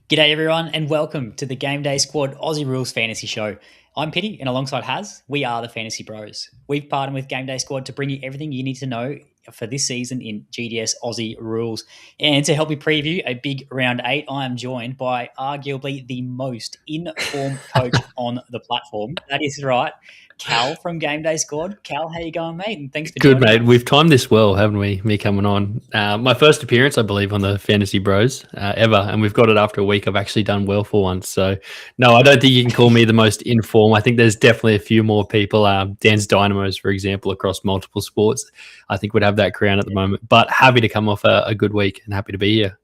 G'day everyone and welcome to the GameDay Squad Aussie Rules Fantasy Show. I'm Pitty and alongside Haz, we are the Fantasy Bros. We've partnered with GameDay Squad to bring you everything you need to know for this season in GDS Aussie Rules. And to help me preview a big round 8, I am joined by arguably the most informed coach on the platform. That is right, Cal from GameDay Squad. Cal, how you going, mate? And thanks for joining mate. Us. We've timed this well, haven't we? Me coming on. My first appearance, I believe, on the Fantasy Bros ever, and we've got it after a week. I've actually done well for once. So, no, I don't think you can call me the most informed. I think there's definitely a few more people. Dan's Dynamos, for example, across multiple sports, I think would have that crown at the moment. But happy to come off a good week and happy to be here.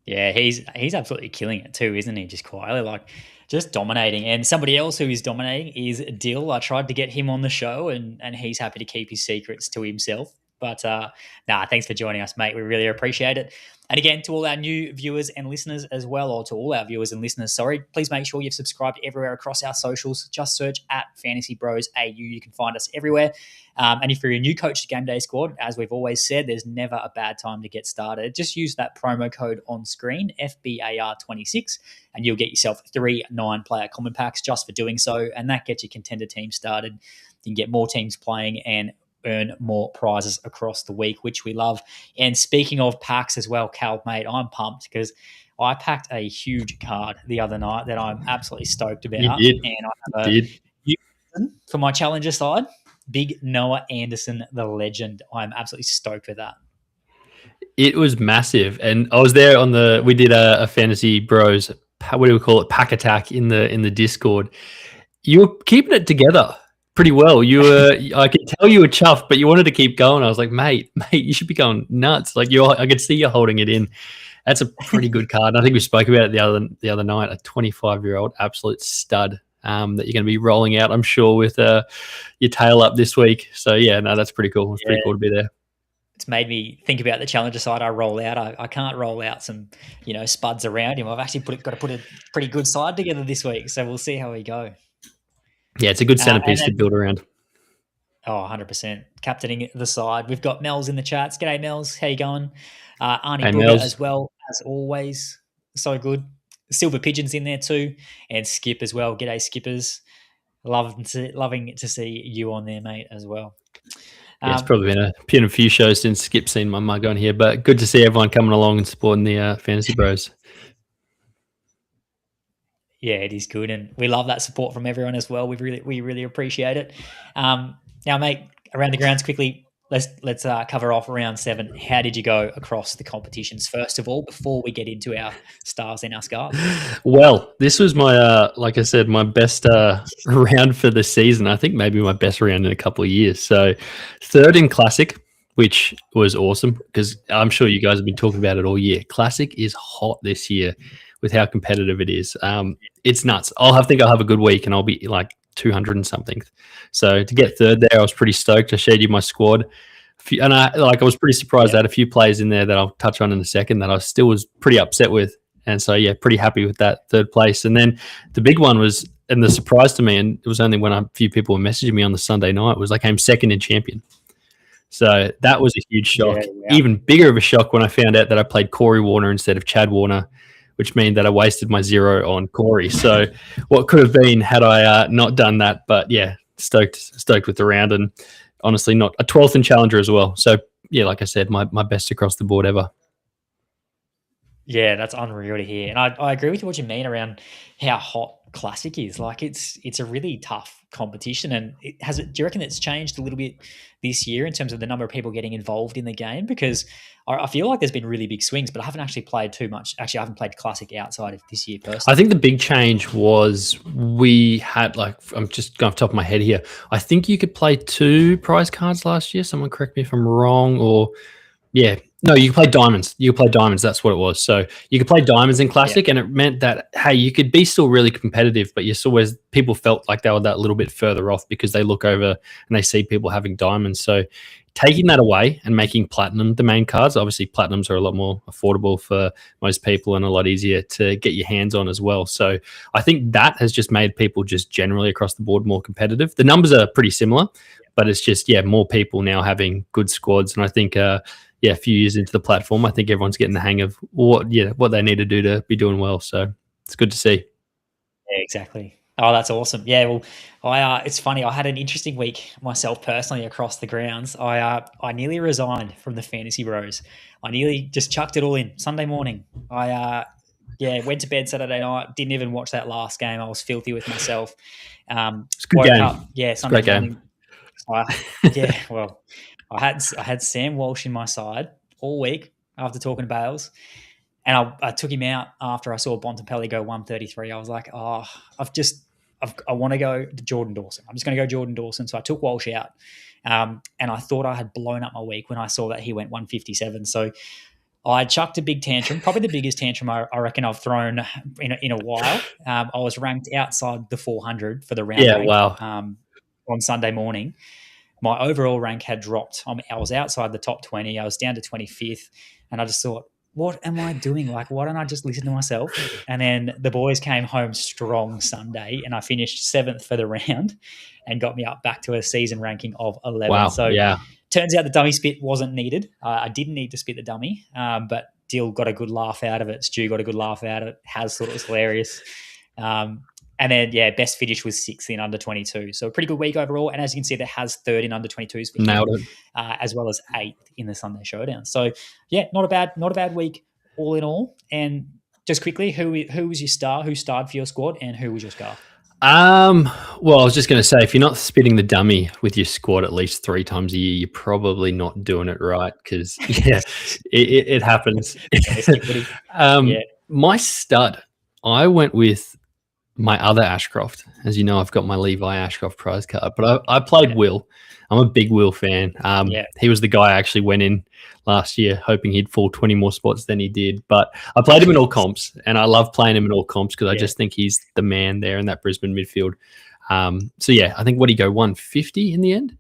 Yeah, he's absolutely killing it too, isn't he? Just quietly, just dominating. And somebody else who is dominating is Dill. I tried to get him on the show and he's happy to keep his secrets to himself. But thanks for joining us, mate. We really appreciate it. And again, to all our new viewers and listeners as well, or to all our viewers and listeners, please make sure you've subscribed everywhere across our socials. Just search at FantasyBros AU. You can find us everywhere. And if you're a new coach to GameDay Squad, as we've always said, there's never a bad time to get started. Just use that promo code on screen, FBAR26, and you'll get yourself 3 9-player common packs just for doing so. And that gets your contender team started. You can get more teams playing and earn more prizes across the week, which we love. And speaking of packs as well, Cal, mate, I'm pumped because I packed a huge card the other night that I'm absolutely stoked about. You did. And I have for my challenger side, Big Noah Anderson, the legend. I'm absolutely stoked with that. It was massive. And I was there we did a Fantasy Bros, what do we call it, pack attack in the Discord. You were keeping it together pretty well. I could tell you were chuffed, but you wanted to keep going. I was like, mate, you should be going nuts. I could see you holding it in. That's a pretty good card. I think we spoke about it the other night. A 25-year-old absolute stud that you're going to be rolling out, I'm sure, with your tail up this week. So yeah, no, that's pretty cool. It's pretty cool to be there. It's made me think about the challenger side I roll out. I can't roll out some, spuds around him. I've actually got to put a pretty good side together this week. So we'll see how we go. Yeah, it's a good centerpiece to build around. Oh, 100%. Captaining the side. We've got Mel's in the chats. G'day, Mel's. How you going? Arnie Booger as well, as always. So good. Silver Pigeon's in there too. And Skip as well. G'day, Skippers. Loving to see you on there, mate, as well. Yeah, it's probably been a few shows since Skip's seen my mug on here, but good to see everyone coming along and supporting the Fantasy Bros. Yeah, it is good, and we love that support from everyone as well. We really appreciate it. Now, mate, around the grounds quickly. Let's cover off round 7. How did you go across the competitions first of all, before we get into our stars and our scars? Well, this was my like I said, my best round for the season. I think maybe my best round in a couple of years. So 3rd in Classic, which was awesome because I'm sure you guys have been talking about it all year. Classic is hot this year with how competitive it is. It's nuts. I'll have a good week and I'll be like 200 and something. So to get 3rd there, I was pretty stoked. I shared you my squad. And I was pretty surprised. I had a few players in there that I'll touch on in a second that I still was pretty upset with. And so, yeah, pretty happy with that 3rd place. And then the big one was, and the surprise to me, and it was only when a few people were messaging me on the Sunday night, was I came 2nd in champion. So that was a huge shock. Yeah. Even bigger of a shock when I found out that I played Corey Warner instead of Chad Warner, which means that I wasted my 0 on Corey. So what could have been had I not done that? But yeah, stoked with the round, and honestly not a 12th in Challenger as well. So yeah, like I said, my best across the board ever. Yeah, that's unreal to hear. And I agree with what you mean around how hot Classic is. Like it's a really tough competition, and do you reckon it's changed a little bit this year in terms of the number of people getting involved in the game? Because I feel like there's been really big swings, but I haven't actually played too much. Actually, I haven't played Classic outside of this year personally. I think the big change was we had, I'm just going off the top of my head here, I think you could play 2 prize cards last year. Someone correct me if I'm wrong, or yeah. No, you could play diamonds. That's what it was. So you could play diamonds in Classic, and it meant that, hey, you could be still really competitive, but people felt like they were that little bit further off because they look over and they see people having diamonds. So taking that away and making platinum the main cards, obviously platinums are a lot more affordable for most people and a lot easier to get your hands on as well. So I think that has just made people just generally across the board more competitive. The numbers are pretty similar, but it's just, more people now having good squads. And I think, a few years into the platform, I think everyone's getting the hang of what they need to do to be doing well. So it's good to see. Yeah, exactly. Oh, that's awesome. Yeah, well, it's funny. I had an interesting week myself personally across the grounds. I nearly resigned from the Fantasy Bros. I nearly just chucked it all in Sunday morning. I went to bed Saturday night. Didn't even watch that last game. I was filthy with myself. It's a good game. Up, Sunday morning. I had Sam Walsh in my side all week after talking to Bales. And I took him out after I saw Bontempelli go 133. I was like, I want to go to Jordan Dawson. I'm just going to go Jordan Dawson. So I took Walsh out. And I thought I had blown up my week when I saw that he went 157. So I chucked a big tantrum, probably the biggest tantrum I reckon I've thrown in a while. I was ranked outside the 400 for the round rank, on Sunday morning. My overall rank had dropped. I was outside the top 20. I was down to 25th. And I just thought, what am I doing? Like, why don't I just listen to myself? And then the boys came home strong Sunday, and I finished 7th for the round and got me up back to a season ranking of 11. Wow, so turns out the dummy spit wasn't needed. I didn't need to spit the dummy, but Dill got a good laugh out of it. Stu got a good laugh out of it. Has thought it was hilarious. And then, best finish was 6th in under 22. So a pretty good week overall. And as you can see, there has 3rd in under 22s for nailed it, as well as 8th in the Sunday Showdown. So not a bad week all in all. And just quickly, who was your star? Who starred for your squad, and who was your scar? Well, I was just going to say, if you're not spitting the dummy with your squad at least 3 times a year, you're probably not doing it right, because it happens. My stud, I went with my other Ashcroft. As you know, I've got my Levi Ashcroft prize card, but I played Will. I'm a big Will fan. He was the guy I actually went in last year hoping he'd fall 20 more spots than he did. But I played him in all comps, and I love playing him in all comps because I just think he's the man there in that Brisbane midfield. I think, what did he go, 150 in the end?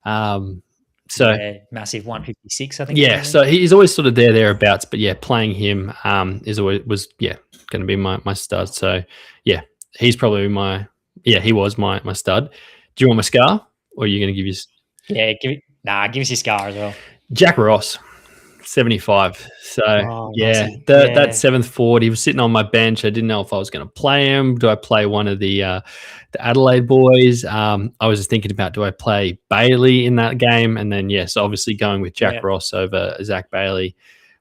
Massive 156, I think. Yeah, so he's always sort of thereabouts. But playing him was going to be my stud. So he's probably he was my stud. Do you want my scar, or are you going to give us? Yeah, give us your scar as well. Jack Ross, 75. So that 7th forward, he was sitting on my bench. I didn't know if I was going to play him. Do I play one of the Adelaide boys? I was just thinking about, do I play Bailey in that game? And then so obviously going with Jack Ross over Zach Bailey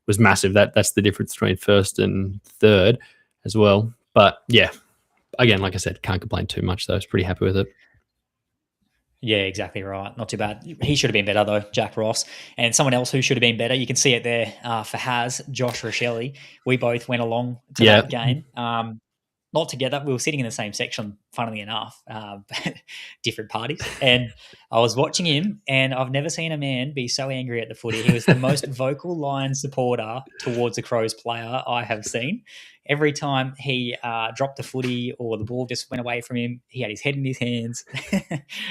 was massive. That's the difference between 1st and 3rd as well. But again, like I said, can't complain too much though. I was pretty happy with it. Yeah, exactly right. Not too bad. He should have been better though, Jack Ross. And someone else who should have been better, you can see it there for Josh Rochelle. We both went along to that game. Not together. We were sitting in the same section, funnily enough, different parties. And I was watching him, and I've never seen a man be so angry at the footy. He was the most vocal Lions supporter towards a Crows player I have seen. Every time he dropped the footy or the ball just went away from him, he had his head in his hands.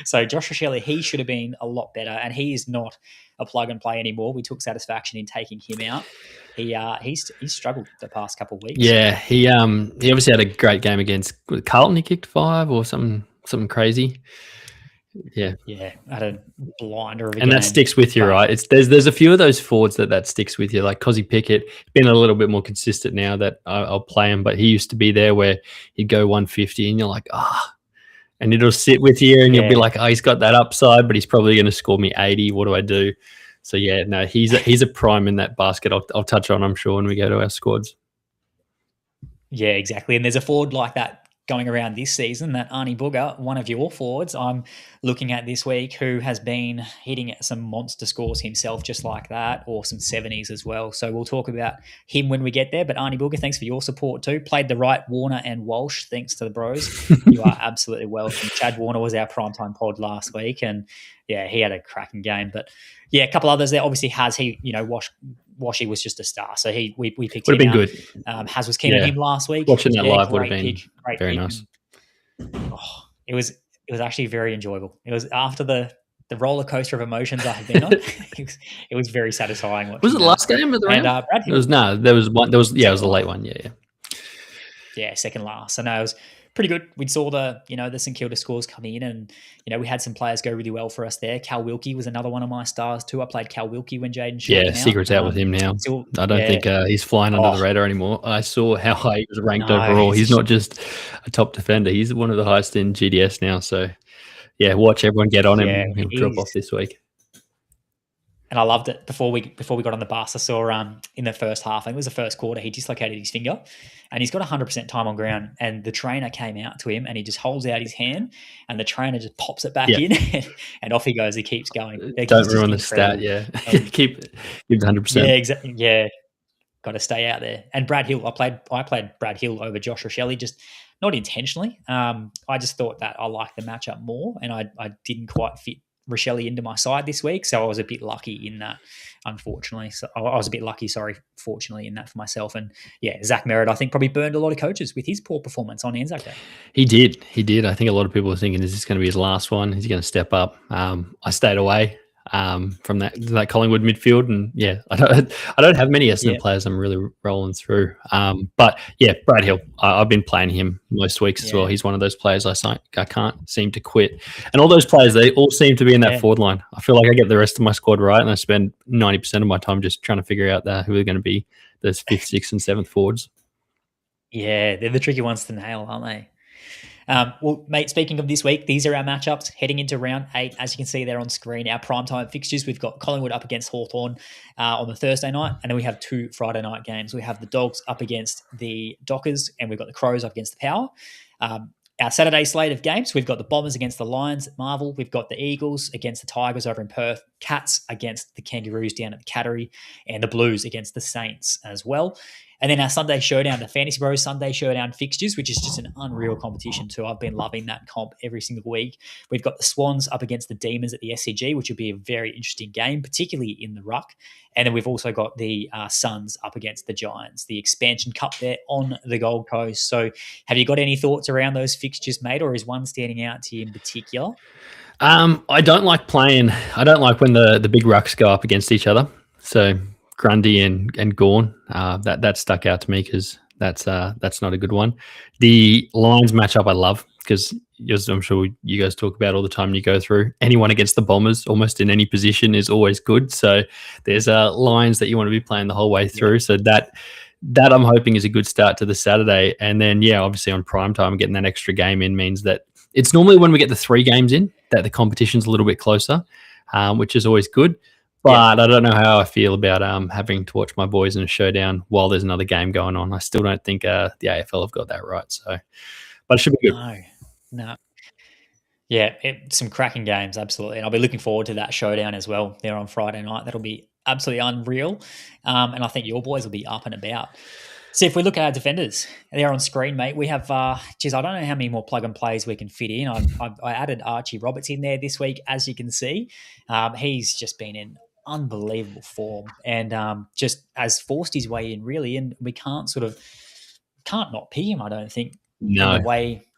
So Josh Rochelle, he should have been a lot better, and he is not a plug and play anymore. We took satisfaction in taking him out. He's struggled the past couple of weeks. Yeah, he obviously had a great game against Carlton. He kicked 5 or something crazy. Yeah, had a blinder of a game. And that sticks with you, right? There's a few of those forwards that sticks with you, like Cozzy Pickett. Been a little bit more consistent now that I'll play him, but he used to be there where he'd go 150, and you're like, and it'll sit with you, and you'll be like, he's got that upside, but he's probably going to score me 80. What do I do? So he's a prime in that basket. I'll touch on, I'm sure, when we go to our squads. Yeah, exactly. And there's a forward like that going around this season, that Arnie Booger, one of your forwards I'm looking at this week, who has been hitting some monster scores himself just like that, or some 70s as well. So we'll talk about him when we get there. But Arnie Booger, thanks for your support too. Played the right Warner and Walsh, thanks to the bros. You are absolutely welcome. Chad Warner was our primetime pod last week, and he had a cracking game. But a couple others there. Obviously, Washy was just a star, so we picked him. Would have been good. Haz was keen on him last week. Watching that live would have been very nice. It was actually very enjoyable. It was after the roller coaster of emotions I had been on. it was very satisfying. Was it the last game of the round? It was there was one. It was a late one. Yeah, second last. So no, it was pretty good. We saw the St Kilda scores come in, and we had some players go really well for us there. Cal Wilkie was another one of my stars too. I played Cal Wilkie when Jaden Shaw came out. Secret's out with him now. Still, I don't think he's flying under the radar anymore. I saw how high he was ranked overall. He's not just a top defender. He's one of the highest in GDS now. So, watch everyone get on him. He'll drop off this week. And I loved it. Before we got on the bus, I saw in the first half, I think it was the first quarter, he dislocated his finger, and he's got 100% time on ground. And the trainer came out to him, and he just holds out his hand, and the trainer just pops it back in, and off he goes. He keeps going. Don't ruin the stat. Keep 100%. Yeah, exactly. Yeah, got to stay out there. And Brad Hill, I played Brad Hill over Josh Rochelle, just not intentionally. I just thought that I liked the matchup more, and I didn't quite fit Rochelle into my side this week, so I was a bit lucky in that, unfortunately. So I was a bit lucky, fortunately, in that for myself. And Zach Merritt, I think, probably burned a lot of coaches with his poor performance on Anzac Day. He did. I think a lot of people were thinking, is this going to be his last one? Is he going to step up? I stayed away from that Collingwood midfield, and I don't have many Essendon players I'm really rolling through. But Brad Hill, I've been playing him most weeks as well. He's one of those players I can't seem to quit. And all those players, they all seem to be in that forward line. I feel like I get the rest of my squad right, and I spend 90% of my time just trying to figure out who are going to be those 5th, 6th, and 7th forwards. Yeah, they're the tricky ones to nail, aren't they? Well, mate, speaking of this week, these are our matchups heading into round 8. As you can see there on screen, our primetime fixtures, we've got Collingwood up against Hawthorn on the Thursday night, and then we have 2 Friday night games. We have the Dogs up against the Dockers, and we've got the Crows up against the Power. Our Saturday slate of games, we've got the Bombers against the Lions at Marvel. We've got the Eagles against the Tigers over in Perth, Cats against the Kangaroos down at the Cattery, and the Blues against the Saints as well. And then our Sunday Showdown, the FantasyBros Sunday Showdown fixtures, which is just an unreal competition too. I've been loving that comp every single week. We've got the Swans up against the Demons at the SCG, which will be a very interesting game, particularly in the ruck. And then we've also got the Suns up against the Giants, the expansion cup there on the Gold Coast. So have you got any thoughts around those fixtures, mate, or is one standing out to you in particular? I don't like when the big rucks go up against each other. So Grundy and Gawn, that stuck out to me because that's not a good one. The Lions matchup I love because I'm sure you guys talk about all the time you go through. Anyone against the Bombers, almost in any position, is always good. So there's Lions that you want to be playing the whole way through. So that I'm hoping is a good start to the Saturday. And then, obviously on prime time, getting that extra game in means that it's normally when we get the 3 games in that the competition's a little bit closer, which is always good. But I don't know how I feel about having to watch my boys in a showdown while there's another game going on. I still don't think the AFL have got that right. So, but it should be good. No. Yeah, some cracking games, absolutely. And I'll be looking forward to that showdown as well there on Friday night. That'll be absolutely unreal. And I think your boys will be up and about. So if we look at our defenders, they're on screen, mate. We have, I don't know how many more plug and plays we can fit in. I added Archie Roberts in there this week, as you can see. He's just been in unbelievable form and just has forced his way in, really. And we can't not pick him, I don't think. No.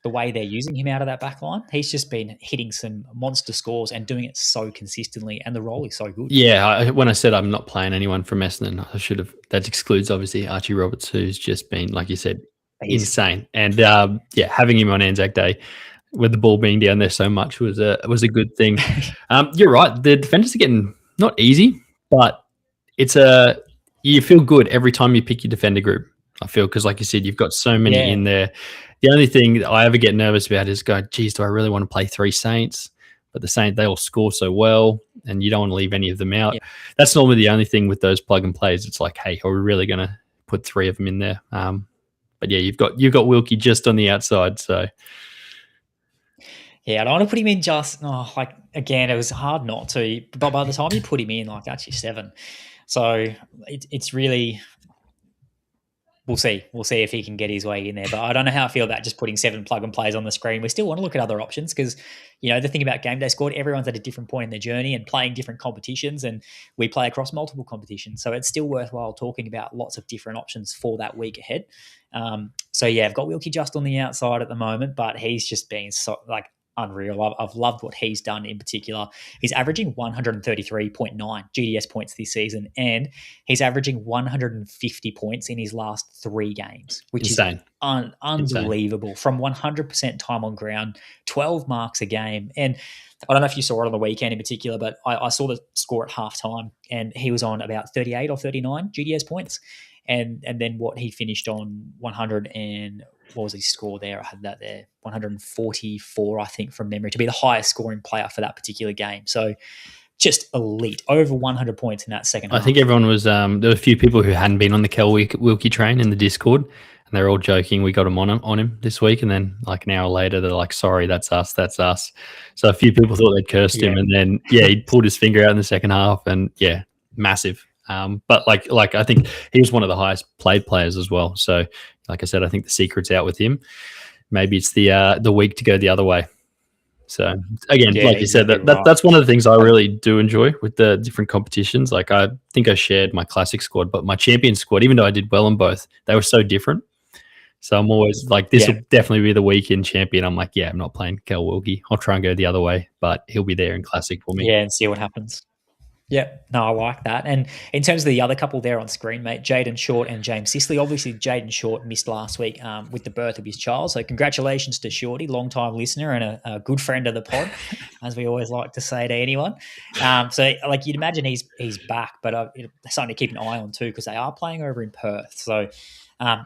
The way they're using him out of that back line. He's just been hitting some monster scores and doing it so consistently, and the role is so good. Yeah, when I said I'm not playing anyone from Essendon, I should have. That excludes, obviously, Archie Roberts, who's just been, like you said, insane. And, having him on Anzac Day with the ball being down there so much was a good thing. You're right. The defenders are getting not easy, but you feel good every time you pick your defender group. I feel because, like you said, you've got so many in there. The only thing that I ever get nervous about is going, geez, do I really want to play 3 Saints? But the Saints, they all score so well, and you don't want to leave any of them out. Yeah. That's normally the only thing with those plug and plays. It's like, hey, are we really going to put 3 of them in there? But yeah, you've got Wilkie just on the outside, so. Yeah, I don't want to put him in again, it was hard not to. But by the time you put him in, actually 7. So it's really... We'll see. We'll see if he can get his way in there. But I don't know how I feel about just putting 7 plug and plays on the screen. We still want to look at other options because, the thing about GameDay Squad, everyone's at a different point in their journey and playing different competitions, and we play across multiple competitions. So it's still worthwhile talking about lots of different options for that week ahead. I've got Wilkie just on the outside at the moment, but he's just been unreal. I've loved what he's done in particular. He's averaging 133.9 GDS points this season, and he's averaging 150 points in his last 3 games, which Insane. is unbelievable. From 100% time on ground, 12 marks a game. And I don't know if you saw it on the weekend in particular, but I saw the score at halftime, and he was on about 38 or 39 GDS points. And then what he finished on 100 and what was his score there? I had that there, 144, I think, from memory, to be the highest scoring player for that particular game. So just elite, over 100 points in that second half. I think everyone was, there were a few people who hadn't been on the Kel Wilkie train in the Discord, and they're all joking. We got him on him this week, and then like an hour later, they're like, sorry, that's us. So a few people thought they'd cursed him, and then, he pulled his finger out in the second half, and massive. But like I think he was one of the highest played players as well. So like I said, I think the secret's out with him. Maybe it's the week to go the other way. So again, like you said, that's one of the things I really do enjoy with the different competitions. Like I think I shared my classic squad, but my champion squad, even though I did well in both, they were so different. So I'm always like, this will definitely be the weekend champion. I'm like, I'm not playing Kel Wilkie. I'll try and go the other way, but he'll be there in classic for me. Yeah, and see what happens. Yeah, no, I like that. And in terms of the other couple there on screen, mate, Jaden Short and James Sicily. Obviously, Jaden Short missed last week with the birth of his child. So congratulations to Shorty, long-time listener and a good friend of the pod, as we always like to say to anyone. So like you'd imagine he's back, but something to keep an eye on too, because they are playing over in Perth. So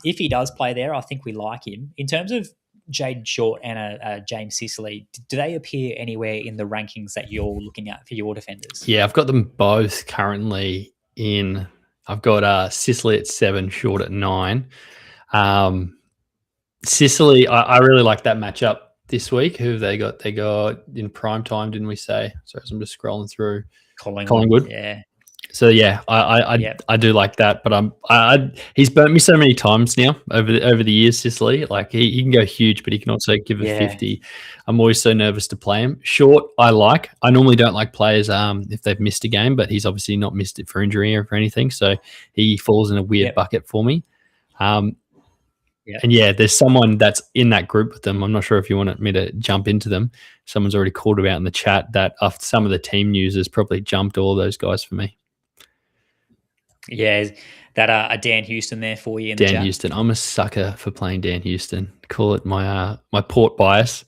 if he does play there, I think we like him. In terms of Jaden Short and James Sicily, do they appear anywhere in the rankings that you're looking at for your defenders? Yeah, I've got them both currently in. I've got Sicily at 7, Short at 9. Sicily, I really like that matchup this week. Who have they got? They got in prime time, didn't we say? Sorry, I'm just scrolling through. Collingwood. Yeah. So I do like that, but he's burnt me so many times now over the years. Sicily, like he can go huge, but he can also give a 50. I'm always so nervous to play him. Short, I normally don't like players if they've missed a game, but he's obviously not missed it for injury or for anything, so he falls in a weird bucket for me. And there's someone that's in that group with them. I'm not sure if you want me to jump into them. Someone's already called about in the chat that after some of the team news has probably jumped all those guys for me. Yeah, that a Dan Houston there for you in the chat. Dan Houston. I'm a sucker for playing Dan Houston. Call it my Port bias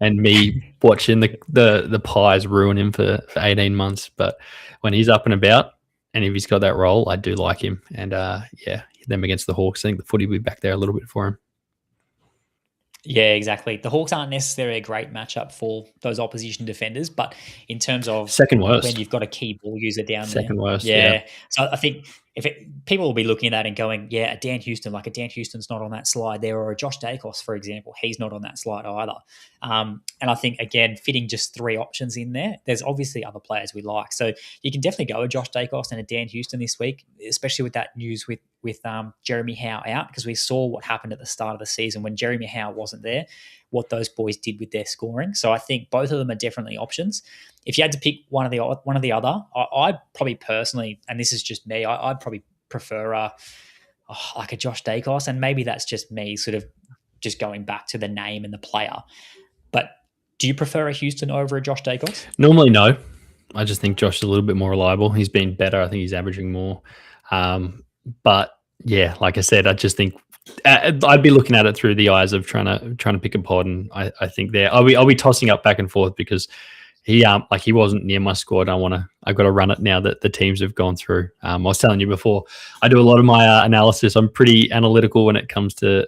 and me watching the Pies ruin him for 18 months. But when he's up and about and if he's got that role, I do like him. And them against the Hawks, I think the footy will be back there a little bit for him. Yeah, exactly. The Hawks aren't necessarily a great matchup for those opposition defenders, but in terms of second worst, when you've got a key ball user down there. Second worst, yeah. So I think people will be looking at that and going, a Dan Houston, like a Dan Houston's not on that slide there, or a Josh Dacos, for example, he's not on that slide either. And I think, again, fitting just 3 options in there, there's obviously other players we like. So you can definitely go with Josh Dacos and a Dan Houston this week, especially with that news with Jeremy Howe out, because we saw what happened at the start of the season when Jeremy Howe wasn't there, what those boys did with their scoring. So I think both of them are definitely options. If you had to pick one or the other, I'd probably personally, and this is just me, I'd probably prefer like a Josh Dacos, and maybe that's just me sort of just going back to the name and the player. But do you prefer a Houston over a Josh Dacos? Normally, no. I just think Josh is a little bit more reliable. He's been better. I think he's averaging more. But yeah, like I said, I just think I'd be looking at it through the eyes of trying to pick a pod, and I think I'll be tossing up back and forth because he wasn't near my squad. I've got to run it now that the teams have gone through. I was telling you before, I do a lot of my analysis. I'm pretty analytical when it comes to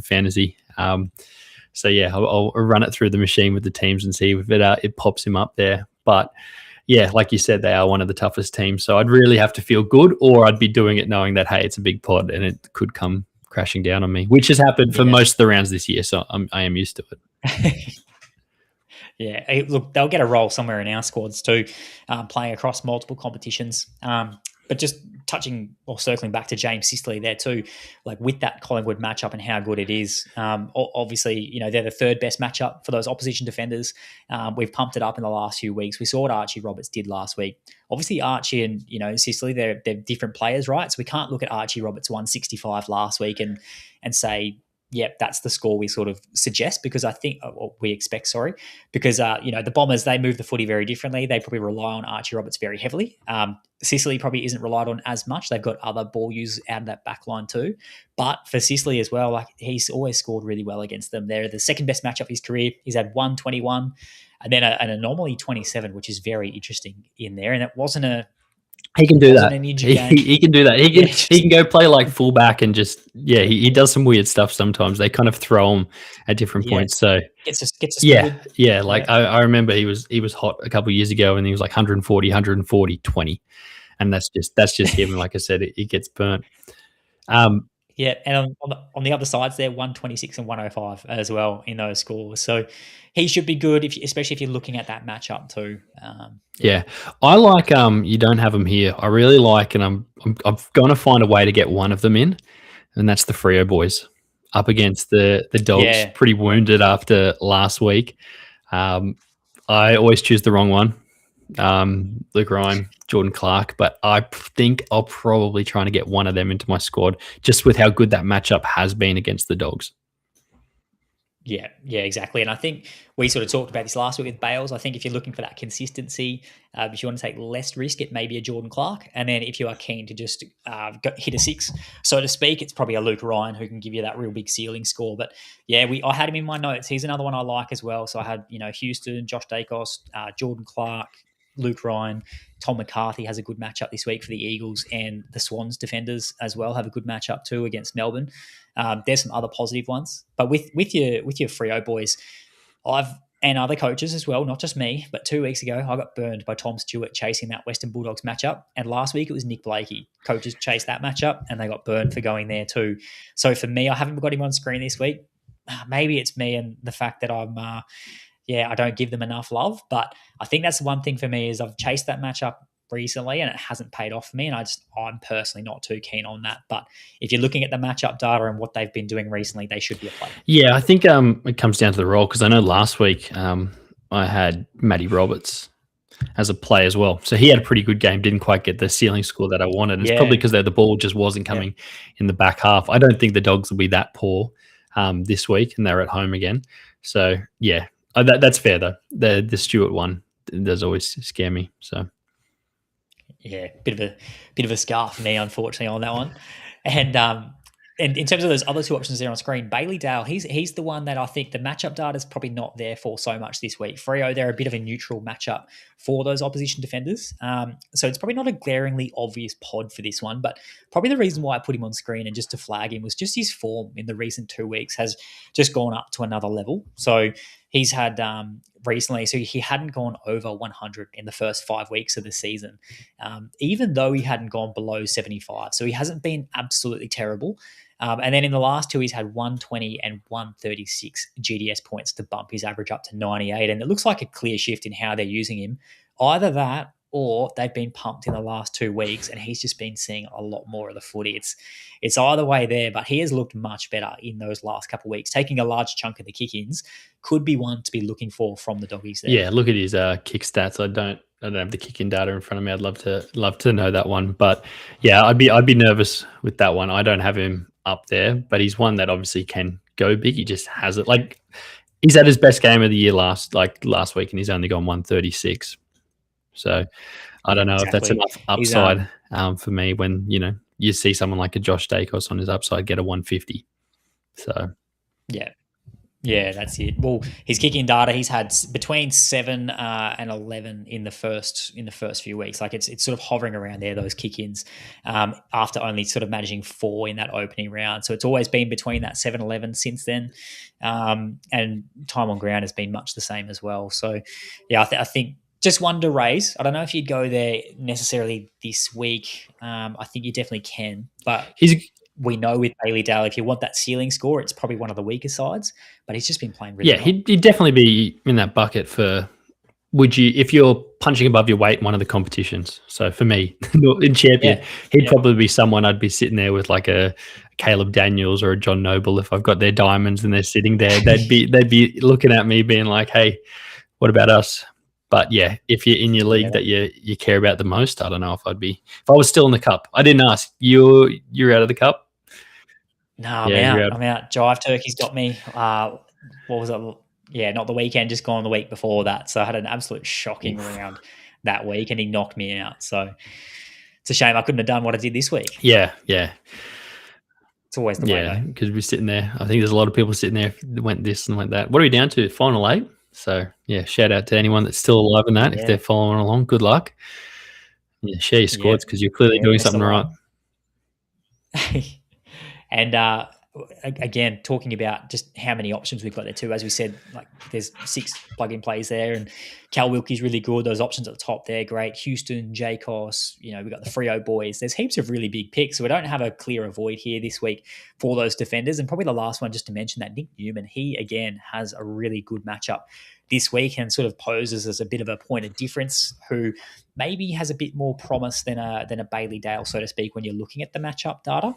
fantasy. So yeah, I'll run it through the machine with the teams and see if it pops him up there. But yeah, like you said, they are one of the toughest teams. So I'd really have to feel good, or I'd be doing it knowing that, hey, it's a big pod and it could come crashing down on me, which has happened for most of the rounds this year. So I am used to it. Yeah, look, they'll get a role somewhere in our squads too, playing across multiple competitions. But just touching or circling back to James Sicily there too, like with that Collingwood matchup and how good it is. Obviously, they're the third best matchup for those opposition defenders. We've pumped it up in the last few weeks. We saw what Archie Roberts did last week. Obviously, Archie and Sicily, they're different players, right? So we can't look at Archie Roberts 165 last week and say, that's the score we sort of suggest, because I think, or we expect, sorry, because the Bombers, they move the footy very differently. They probably rely on Archie Roberts very heavily. Sicily probably isn't relied on as much. They've got other ball users out of that back line too. But for Sicily as well, like, he's always scored really well against them. They're the second best matchup of his career. He's had 121 and then an anomaly 27, which is very interesting in there. And it wasn't a He can do that. He can do that. He can go play like fullback and just he does some weird stuff sometimes. They kind of throw him at different points. So gets us like I remember he was hot a couple of years ago and he was like 140, 20. And that's just him. Like I said, it gets burnt. And on the other sides, they're 126 and 105 as well in those scores. So he should be good, especially if you're looking at that matchup too. I like you don't have them here. I really like, and I'm going to find a way to get one of them in, and that's the Freo boys up against the Dogs. Pretty wounded after last week. I always choose the wrong one. Luke Ryan, Jordan Clark, but I think I'll probably try to get one of them into my squad just with how good that matchup has been against the Dogs. Yeah, exactly. And I think we sort of talked about this last week with Bales. I think if you're looking for that consistency, if you want to take less risk, it may be a Jordan Clark. And then if you are keen to just hit a six, so to speak, it's probably a Luke Ryan who can give you that real big ceiling score. But I had him in my notes. He's another one I like as well. So I had, Houston, Josh Dacos, Jordan Clark, Luke Ryan, Tom McCarthy has a good matchup this week for the Eagles, and the Swans defenders as well have a good matchup too against Melbourne. There's some other positive ones, but with your Freo boys, and other coaches as well, not just me, but 2 weeks ago I got burned by Tom Stewart chasing that Western Bulldogs matchup, and last week it was Nick Blakey. Coaches chased that matchup and they got burned for going there too. So for me, I haven't got him on screen this week. Maybe it's me and the fact that I don't give them enough love, but I think that's the one thing for me is I've chased that matchup recently and it hasn't paid off for me, and I'm personally not too keen on that. But if you're looking at the matchup data and what they've been doing recently, they should be a play. Yeah, I think it comes down to the role, because I know last week I had Matty Roberts as a play as well. So he had a pretty good game, didn't quite get the ceiling score that I wanted. It's probably because the ball just wasn't coming in the back half. I don't think the Dogs will be that poor this week, and they're at home again. So that's fair though. The Stewart one does always scare me. So bit of a scar for me, unfortunately, on that one. And in terms of those other two options there on screen, Bailey Dale, he's the one that I think the matchup data is probably not there for so much this week. Freo, they're a bit of a neutral matchup for those opposition defenders. So it's probably not a glaringly obvious pod for this one, but probably the reason why I put him on screen and just to flag him was just his form in the recent 2 weeks has just gone up to another level. So he's had recently, so he hadn't gone over 100 in the first 5 weeks of the season, even though he hadn't gone below 75. So he hasn't been absolutely terrible. And then in the last two, he's had 120 and 136 GDS points to bump his average up to 98. And it looks like a clear shift in how they're using him. Either that or they've been pumped in the last 2 weeks and he's just been seeing a lot more of the footy. It's either way there, but he has looked much better in those last couple of weeks. Taking a large chunk of the kick-ins could be one to be looking for from the Doggies there. Yeah, look at his kick stats. I don't have the kick-in data in front of me. I'd love to know that one. But yeah, I'd be nervous with that one. I don't have him up there, but he's one that obviously can go big. He just has it. Like, he's had his best game of the year last week, and he's only gone 136. So I don't know if that's enough upside for me when, you see someone like a Josh Dacos on his upside get a 150. So yeah, that's it. Well, his kicking data, he's had between 7 and 11 in the first few weeks. Like it's sort of hovering around there, those kick-ins, after only sort of managing 4 in that opening round. So it's always been between that 7-11 since then, and time on ground has been much the same as well. So yeah, I think just one to raise. I don't know if you'd go there necessarily this week. I think you definitely can, but we know with Bailey Dale, if you want that ceiling score, it's probably one of the weaker sides, but he's just been playing really well. He'd definitely be in that bucket for, if you're punching above your weight in one of the competitions. So for me, in champion, he'd probably be someone I'd be sitting there with, like a Caleb Daniels or a John Noble. If I've got their diamonds and they're sitting there, they'd be looking at me being like, hey, what about us? But yeah, if you're in your league that you care about the most, I don't know if I was still in the cup. I didn't ask. You're out of the cup? No, I'm Yeah, you're out. out. I'm out. Jive Turkey's got me. What was it? Yeah, not the weekend, just gone the week before that. So I had an absolute shocking round that week, and he knocked me out. So it's a shame I couldn't have done what I did this week. Yeah. It's always the way, Yeah, though. because we're sitting there. I think there's a lot of people sitting there that went this and went that. What are we down to? Final 8? So, yeah, shout out to anyone that's still alive in that. If they're following along, good luck. Yeah, share your squads because you're clearly doing something right. And again, talking about just how many options we've got there too. As we said, like there's 6 plug-in plays there, and Cal Wilkie's really good. Those options at the top there, great. Houston, Jacos, we've got the Freo boys. There's heaps of really big picks. So we don't have a clear avoid here this week for those defenders. And probably the last one, just to mention that Nick Newman, he again has a really good matchup this week and sort of poses as a bit of a point of difference, who maybe has a bit more promise than a Bailey Dale, so to speak, when you're looking at the matchup data.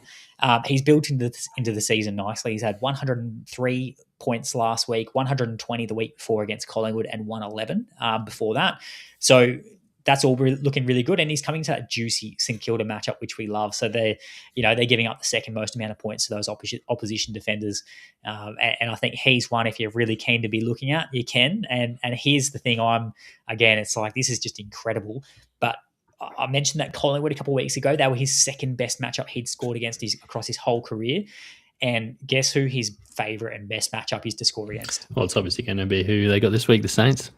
He's built into the season nicely. He's had 103 points last week, 120 the week before against Collingwood, and 111 before that. So that's all looking really good. And he's coming to that juicy St Kilda matchup, which we love. So they're giving up the second most amount of points to those opposition defenders. And I think he's one, if you're really keen to be looking at, you can. And here's the thing, it's like, this is just incredible. But I mentioned that Collingwood a couple of weeks ago, they were his second best matchup he'd scored against across his whole career. And guess who his favourite and best matchup is to score against? Well, it's obviously going to be who they got this week, the Saints.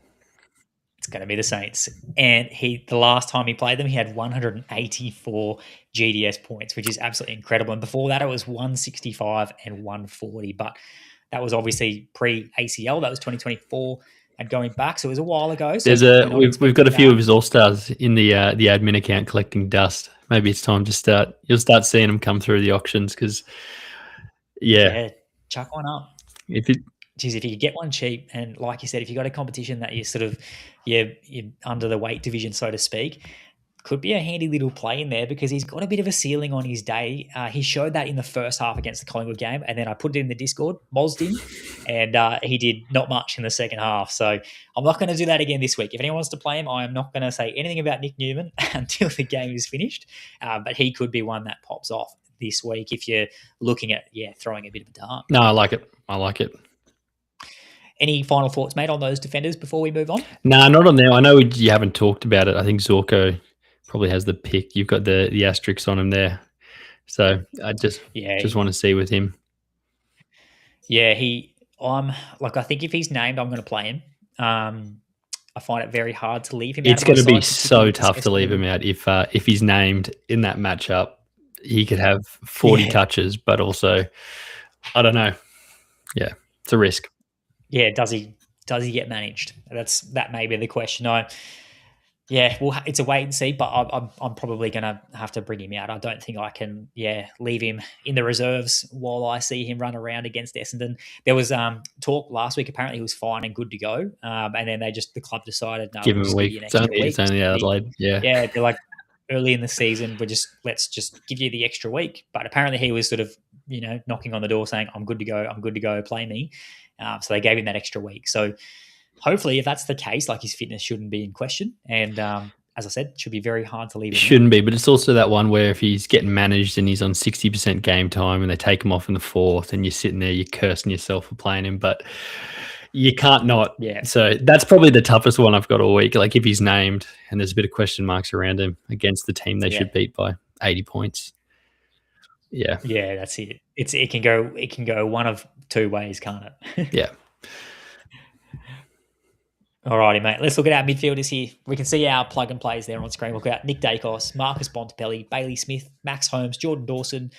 It's going to be the Saints. And the last time he played them, he had 184 GDS points, which is absolutely incredible. And before that, it was 165 and 140. But that was obviously pre-ACL. That was 2024. And going back, so it was a while ago. So we've got a few of his all-stars in the admin account collecting dust. Maybe it's time to start. You'll start seeing them come through the auctions because, chuck one up. If you could get one cheap, and like you said, if you got a competition that you're under the weight division, so to speak, could be a handy little play in there because he's got a bit of a ceiling on his day. He showed that in the first half against the Collingwood game, and then I put it in the Discord, mozzed him, and he did not much in the second half. So I'm not going to do that again this week. If anyone wants to play him, I am not going to say anything about Nick Newman until the game is finished, but he could be one that pops off this week if you're looking at throwing a bit of a dart. No, I like it. Any final thoughts, mate, on those defenders before we move on? No, not on there. I know you haven't talked about it. I think Zorko probably has the pick. You've got the asterisks on him there. So I just want to see with him. Yeah, I think if he's named, I'm going to play him. I find it very hard to leave him out. It's going to be so tough to leave him out if he's named in that matchup. He could have 40 touches, but also, I don't know. Yeah, it's a risk. Yeah, does he get managed? That may be the question. It's a wait and see, but I'm probably going to have to bring him out. I don't think I can, leave him in the reserves while I see him run around against Essendon. There was talk last week. Apparently, he was fine and good to go, and then the club decided, no, give him a week. It's only Adelaide. Yeah, they're like early in the season. Let's just give you the extra week. But apparently, he was sort of knocking on the door saying, "I'm good to go. Play me." So they gave him that extra week. So hopefully, if that's the case, like his fitness shouldn't be in question. And as I said, it should be very hard to leave him. Shouldn't be, but it's also that one where if he's getting managed and he's on 60% game time and they take him off in the fourth and you're sitting there, you're cursing yourself for playing him, but you can't not. Yeah. So that's probably the toughest one I've got all week. Like if he's named and there's a bit of question marks around him against the team they should beat by 80 points. Yeah. Yeah, that's it. It can go one of two ways, can't it? Yeah. Alrighty, mate. Let's look at our midfielders here. We can see our plug and plays there on screen. We'll look at Nick Dacos, Marcus Bontempelli, Bailey Smith, Max Holmes, Jordan Dawson,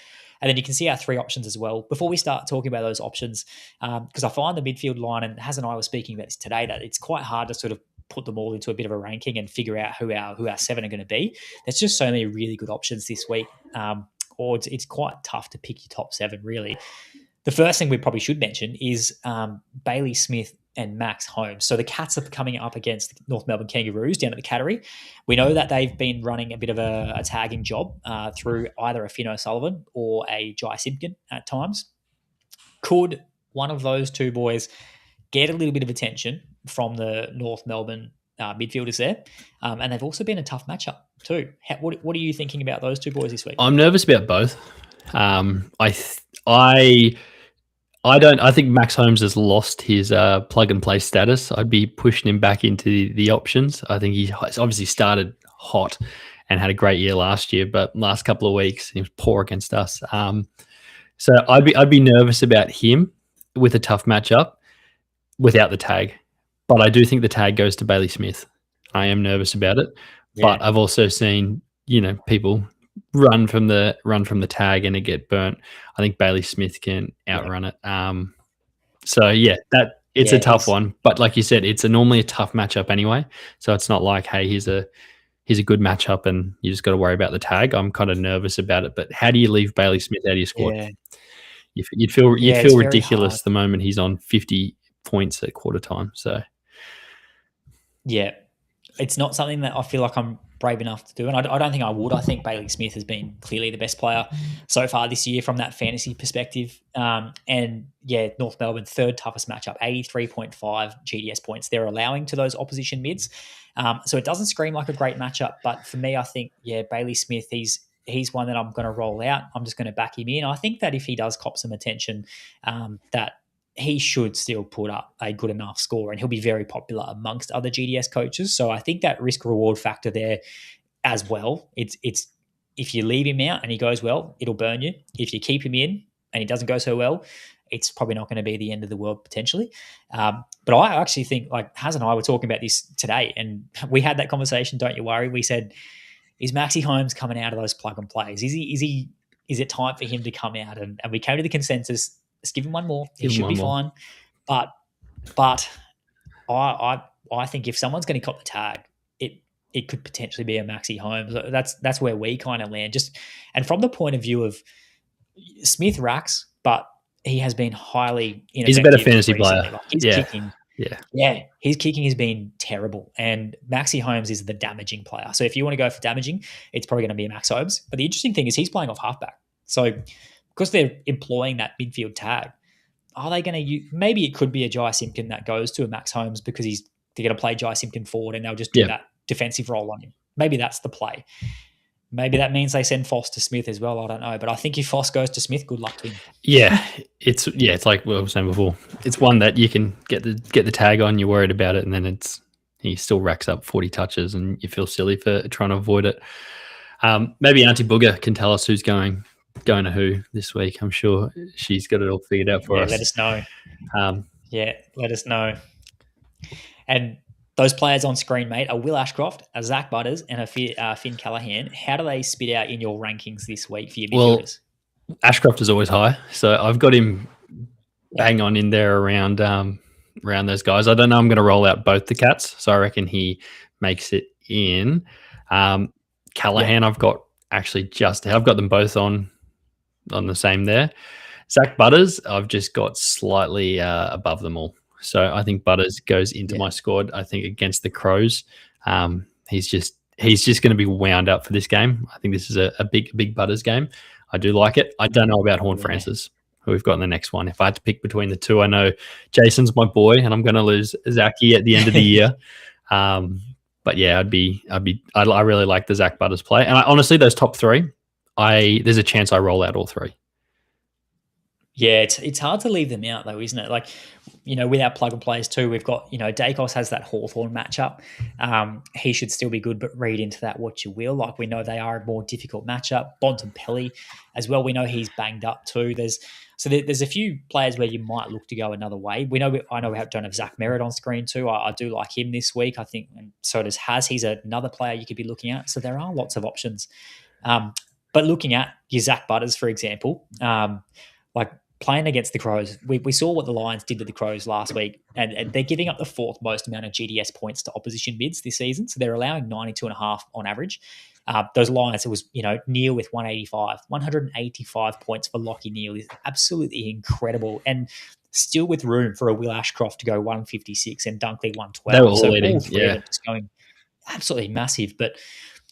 and then you can see our 3 options as well. Before we start talking about those options, because I find the midfield line, and Haz and I were speaking about this today, that it's quite hard to sort of put them all into a bit of a ranking and figure out who our 7 are going to be. There's just so many really good options this week, or it's quite tough to pick your top 7, really. The first thing we probably should mention is Bailey Smith and Max Holmes. So the Cats are coming up against the North Melbourne Kangaroos down at the Cattery. We know that they've been running a bit of a tagging job through either a Finn O'Sullivan or a Jai Simpkin at times. Could one of those two boys get a little bit of attention from the North Melbourne midfielders there? And they've also been a tough matchup too. What are you thinking about those two boys this week? I'm nervous about both. I I think Max Holmes has lost his plug and play status. I'd be pushing him back into the options. I think he's obviously started hot and had a great year last year, but last couple of weeks he was poor against us. So I'd be nervous about him with a tough matchup without the tag. But I do think the tag goes to Bailey Smith. I am nervous about it, but I've also seen people run from the tag and it get burnt. I think Bailey Smith can outrun it. So yeah, it's a tough one. But like you said, it's normally a tough matchup anyway. So it's not like, hey, here's a good matchup and you just got to worry about the tag. I'm kind of nervous about it. But how do you leave Bailey Smith out of your squad? Yeah. You'd feel ridiculous the moment he's on 50 points at quarter time. So yeah, it's not something that I feel like I'm brave enough to do, and I don't think I would. I think Bailey Smith has been clearly the best player so far this year from that fantasy perspective. And yeah, North Melbourne, third toughest matchup, 83.5 GDS points they're allowing to those opposition mids. So it doesn't scream like a great matchup, but for me, I think Bailey Smith, he's one that I'm going to roll out. I'm just going to back him in. I think that if he does cop some attention, that he should still put up a good enough score and he'll be very popular amongst other GDS coaches. So I think that risk reward factor there as well, it's if you leave him out and he goes well, it'll burn you. If you keep him in and he doesn't go so well, it's probably not going to be the end of the world potentially. But I actually think, like Haz and I were talking about this today and we had that conversation, don't you worry. We said, is Maxi Holmes coming out of those plug and plays? Is it time for him to come out? And we came to the consensus, let's give him one more. He should be fine. But I think if someone's going to cop the tag, it could potentially be a Maxi Holmes. That's where we kind of land. And from the point of view of Smith racks, but he has been highly ineffective. He's a better fantasy player. Like his kicking. Yeah, his kicking has been terrible. And Maxi Holmes is the damaging player. So if you want to go for damaging, it's probably going to be a Max Holmes. But the interesting thing is he's playing off halfback. So because they're employing that midfield tag, are they going to use, maybe it could be a Jai Simpkin that goes to a Max Holmes because they're going to play Jai Simpkin forward and they'll just do that defensive role on him. Maybe that's the play. Maybe that means they send Foss to Smith as well. I don't know. But I think if Foss goes to Smith, good luck to him. Yeah, it's like what I was saying before. It's one that you can get the tag on, you're worried about it, and then he still racks up 40 touches and you feel silly for trying to avoid it. Maybe Auntie Booger can tell us who's going to who this week. I'm sure she's got it all figured out for us. Let us know. Let us know. And those players on screen, mate, are Will Ashcroft, a Zach Butters, and a Finn Callahan. How do they spit out in your rankings this week for your midfielders? Well, Ashcroft is always high, so I've got him bang on in there around those guys. I don't know. I'm going to roll out both the cats, so I reckon he makes it in. Callahan, I've got them both on the same there. Zach Butters, I've just got slightly above them all. So I think Butters goes into my squad. I think against the Crows, he's just going to be wound up for this game. I think this is a big Butters game. I do like it. I don't know about Horn Francis, who we've got in the next one. If I had to pick between the two, I know Jason's my boy, and I'm going to lose Zachy at the end of the year. But yeah, I really like the Zach Butters play, and honestly, those top three, there's a chance I roll out all three. Yeah, it's hard to leave them out though, isn't it? Like, with our plug and plays too, we've got, Dacos has that Hawthorn matchup. He should still be good, but read into that what you will. Like, we know they are a more difficult matchup. Bontempelli as well. We know he's banged up too. There's a few players where you might look to go another way. I know we don't have Zach Merritt on screen too. I do like him this week, I think, and so does Haz. He's another player you could be looking at. So there are lots of options. But looking at your Zach Butters, for example, like playing against the Crows, we saw what the Lions did to the Crows last week, and they're giving up the fourth most amount of GDS points to opposition mids this season. So they're allowing 92.5 on average. Those Lions, it was, Neil with 185 points for Lockie Neal is absolutely incredible. And still with room for a Will Ashcroft to go 156 and Dunkley 112. They were all leading. Just going absolutely massive. But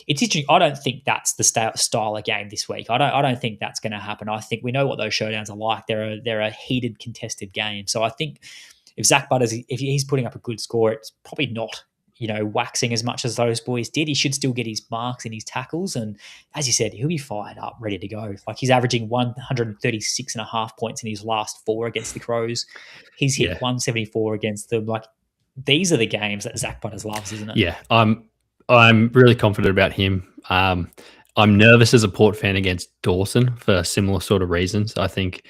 it's interesting. I don't think that's the style of game this week. I don't think that's going to happen. I think we know what those showdowns are like. They're a heated, contested game. So I think if Zach Butters, if he's putting up a good score, it's probably not, waxing as much as those boys did. He should still get his marks and his tackles. And as you said, he'll be fired up, ready to go. Like, he's averaging 136.5 points in his last 4 against the Crows. He's hit 174 against them. Like, these are the games that Zach Butters loves, isn't it? Yeah, I'm really confident about him. I'm nervous as a Port fan against Dawson for similar sort of reasons. I think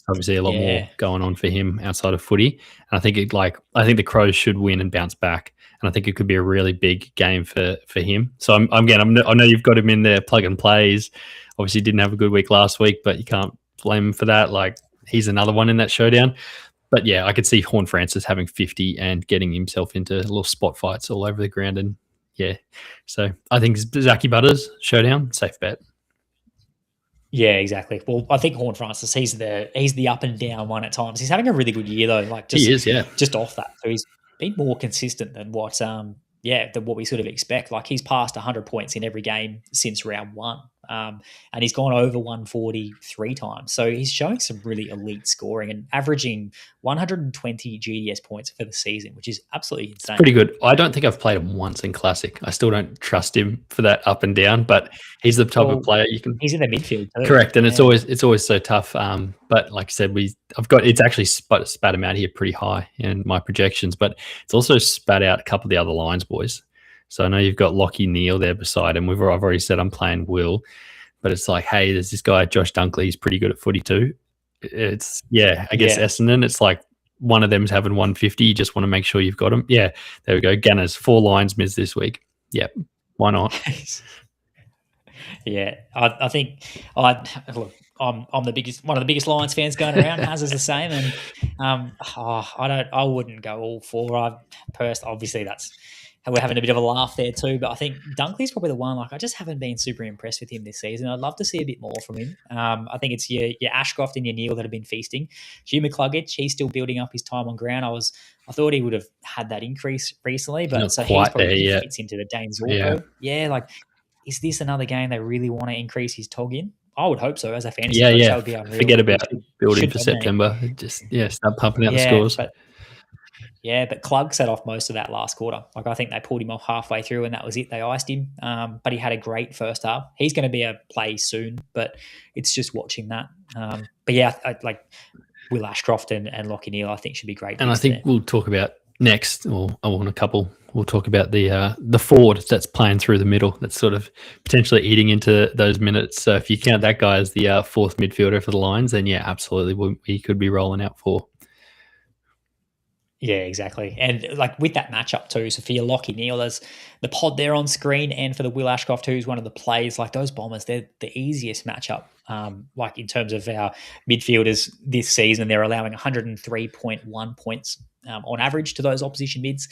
obviously a lot more going on for him outside of footy. And I think the Crows should win and bounce back. And I think it could be a really big game for him. So I know you've got him in there plug and plays. Obviously didn't have a good week last week, but you can't blame him for that. Like, he's another one in that showdown. But yeah, I could see Horn Francis having 50 and getting himself into little spot fights all over the ground. And yeah, so I think Zachy Butters showdown, safe bet. Yeah, exactly. Well, I think Horn Francis, he's the up and down one at times. He's having a really good year though. Like, he is, yeah. Just off that, so he's been more consistent than what we sort of expect. Like, he's passed 100 points in every game since round 1. And he's gone over 140 3 times. So he's showing some really elite scoring and averaging 120 GDS points for the season, which is absolutely insane. Pretty good. I don't think I've played him once in Classic. I still don't trust him for that up and down, but he's the type of player you can. He's in the midfield too. Correct, and it's always so tough. But like I said, it's actually spat him out here pretty high in my projections, but it's also spat out a couple of the other lines, boys. So I know you've got Lockie Neal there beside him. I've already said I'm playing Will, but it's like, hey, there's this guy, Josh Dunkley. He's pretty good at footy too. It's, against Essendon. It's like one of them's having 150. You just want to make sure you've got him. Yeah, there we go. Gunners, 4 lines mids this week. Yep, why not? Yeah, I think I'm one of the biggest Lions fans going around. Haz is the same, and I wouldn't go all 4. Obviously we're having a bit of a laugh there too, but I think Dunkley's probably the one. Like, I just haven't been super impressed with him this season. I'd love to see a bit more from him. I think it's your Ashcroft and your Neal that have been feasting. Hugh McCluggage, he's still building up his time on ground. I thought he would have had that increase recently, but so he's probably fits into the Dane Zorko. Yeah, like, is this another game they really want to increase his tog in? I would hope so. As a fantasy coach, that would be unreal. Forget about building for September. Just start pumping out the scores. But Klug set off most of that last quarter. Like, I think they pulled him off halfway through, and that was it. They iced him. But he had a great first half. He's going to be a play soon, but it's just watching that. But yeah, like Will Ashcroft and Lockie Neal, I think should be great. And I think we'll talk about next, or I want a couple. We'll talk about the forward that's playing through the middle. That's sort of potentially eating into those minutes. So if you count that guy as the 4th midfielder for the Lions, then yeah, absolutely, he could be rolling out 4. Yeah, exactly. And like, with that matchup too, so for your Lockie Neal, there's the pod there on screen, and for the Will Ashcroft, who's one of the plays, like, those Bombers, they're the easiest matchup. Like, in terms of our midfielders this season, they're allowing 103.1 points on average to those opposition mids.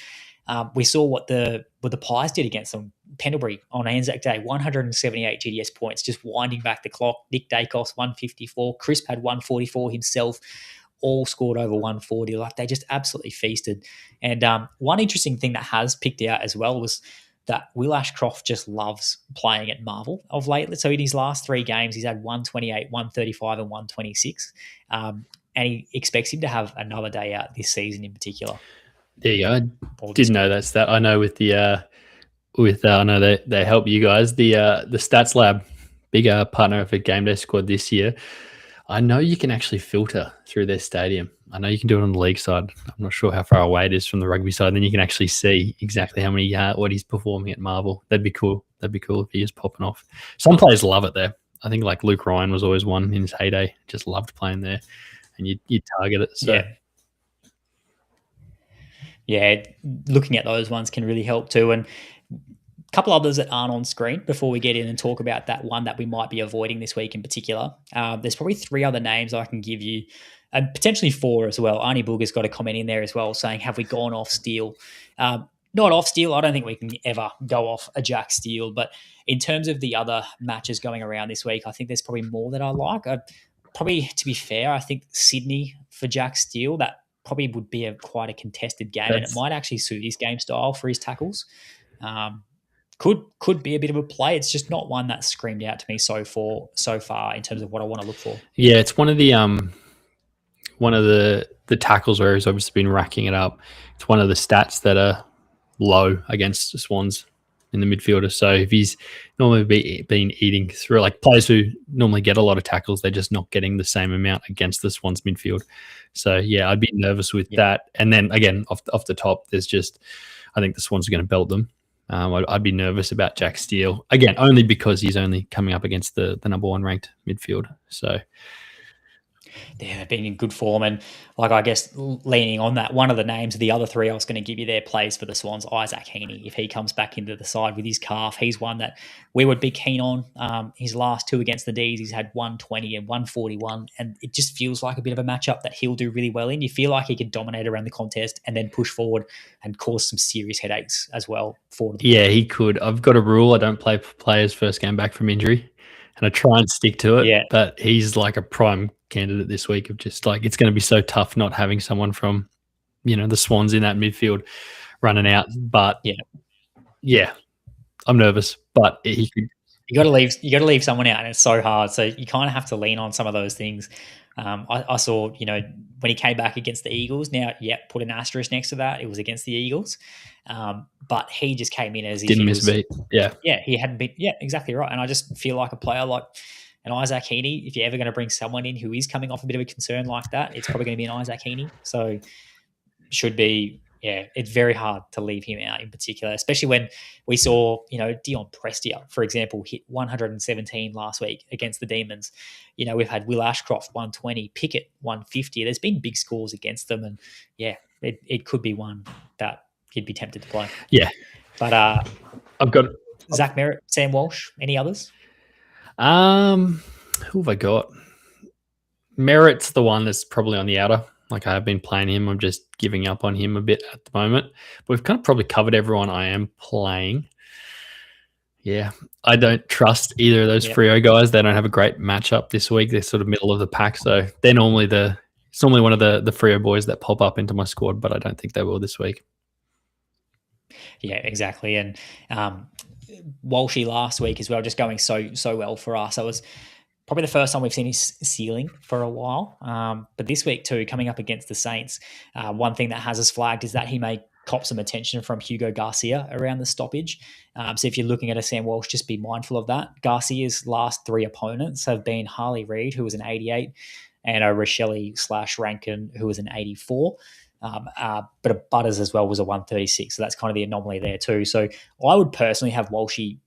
We saw what the Pies did against them. Pendlebury on Anzac Day, 178 GDS points, just winding back the clock. Nick Dacos, 154. Crisp had 144 himself. All scored over 140. Like, they just absolutely feasted. And one interesting thing that has picked out as well was that Will Ashcroft just loves playing at Marvel of late. So in his last 3 games, he's had 128, 135, and 126. And he expects him to have another day out this season in particular. There you go. I didn't know that's that. I know with the I know they help you guys. The Stats Lab, big partner for GameDay Squad this year. I know you can actually filter through their stadium. I know you can do it on the league side. I'm not sure how far away it is from the rugby side. And then you can actually see exactly how many what he's performing at Marvel. That'd be cool. That'd be cool if he is popping off. Some players love it there. I think like Luke Ryan was always one in his heyday. Just loved playing there, and you target it. So. Yeah, looking at those ones can really help too. And a couple others that aren't on screen before we get in and talk about that one that we might be avoiding this week in particular. There's probably 3 other names I can give you, and potentially 4 as well. Arnie Booger's got a comment in there as well saying, have we gone off Steele? Not off Steele. I don't think we can ever go off a Jack Steele. But in terms of the other matches going around this week, I think there's probably more that I like. Probably, to be fair, I think Sydney for Jack Steele, that probably would be quite a contested game, and it might actually suit his game style for his tackles. Could be a bit of a play. It's just not one that screamed out to me so far in terms of what I want to look for. Yeah, it's one of the tackles where he's obviously been racking it up. It's one of the stats that are low against the Swans in the midfielder. So if he's normally been eating through, like players who normally get a lot of tackles, they're just not getting the same amount against the Swans midfield. So yeah, I'd be nervous with that. And then again, off the top, there's just, I think the Swans are going to belt them. I'd be nervous about Jack Steele again, only because he's only coming up against the number one ranked midfield. So yeah, they've been in good form. And like, I guess leaning on that, one of the names of the other three I was going to give you there plays for the Swans, Isaac Heaney. If he comes back into the side with his calf, he's one that we would be keen on. His last two against the Ds, he's had 120 and 141. And it just feels like a bit of a matchup that he'll do really well in. You feel like he could dominate around the contest and then push forward and cause some serious headaches as well. Yeah, he could. I've got a rule. I don't play players first game back from injury. And I try and stick to it. Yeah. But he's like a prime candidate this week of just like, it's going to be so tough not having someone from, the Swans in that midfield running out. But yeah, I'm nervous, but he could. You got to leave someone out, and it's so hard. So you kind of have to lean on some of those things. I saw, when he came back against the Eagles. Now, put an asterisk next to that. It was against the Eagles, but he just came in as if didn't miss a beat. Yeah, he hadn't been. Yeah, exactly right. And I just feel like a player like an Isaac Heaney. If you're ever going to bring someone in who is coming off a bit of a concern like that, it's probably going to be an Isaac Heaney. So should be. Yeah, it's very hard to leave him out in particular, especially when we saw, Dion Prestia, for example, hit 117 last week against the Demons. We've had Will Ashcroft 120, Pickett 150. There's been big scores against them, and it could be one that you'd be tempted to play. Yeah, but I've got Zach Merritt, Sam Walsh. Any others? Who have I got? Merritt's the one that's probably on the outer. Like I have been playing him. I'm just giving up on him a bit at the moment. But we've kind of probably covered everyone I am playing. Yeah. I don't trust either of those Freo guys. They don't have a great matchup this week. They're sort of middle of the pack. So they're normally it's normally one of the Freo boys that pop up into my squad, but I don't think they will this week. Yeah, exactly. And Walshy last week as well, just going so well for us. I was probably the first time we've seen his ceiling for a while. But this week too, coming up against the Saints, one thing that has us flagged is that he may cop some attention from Hugo Garcia around the stoppage. So if you're looking at a Sam Walsh, just be mindful of that. Garcia's last three opponents have been Harley Reid, who was an 88, and a Rochelle/Rankin, who was an 84. But a Butters as well was a 136. So that's kind of the anomaly there too. So I would personally have Walshy,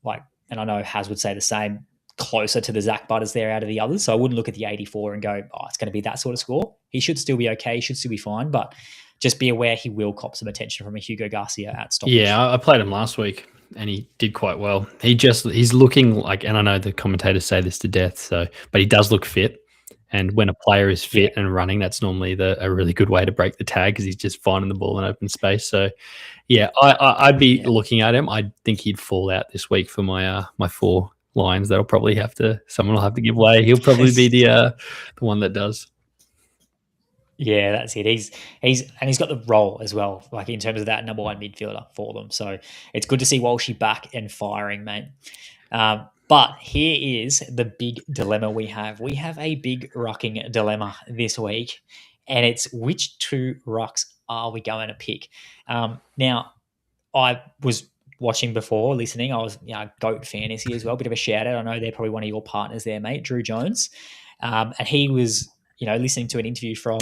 and I know Haz would say the same, closer to the Zach Butters there out of the others. So I wouldn't look at the 84 and go, it's going to be that sort of score. He should still be okay. He should still be fine. But just be aware he will cop some attention from a Hugo Garcia at stoppage. Yeah, I played him last week and he did quite well. He's looking like, and I know the commentators say this to death, but he does look fit. And when a player is fit and running, that's normally a really good way to break the tag because he's just finding the ball in open space. So, yeah, I'd be looking at him. I think he'd fall out this week for my my 4 Lions. That'll probably someone will have to give way. He'll probably be the one that does. Yeah, that's it. He's got the role as well, like in terms of that number one midfielder for them. So it's good to see Walshy back and firing, mate. But here is the big dilemma we have. We have a big rucking dilemma this week, and it's which 2 rucks are we going to pick? Now, I was watching before, listening. I was Goat Fantasy as well. Bit of a shout out. I know they're probably one of your partners there, mate, Drew Jones. And he was, listening to an interview from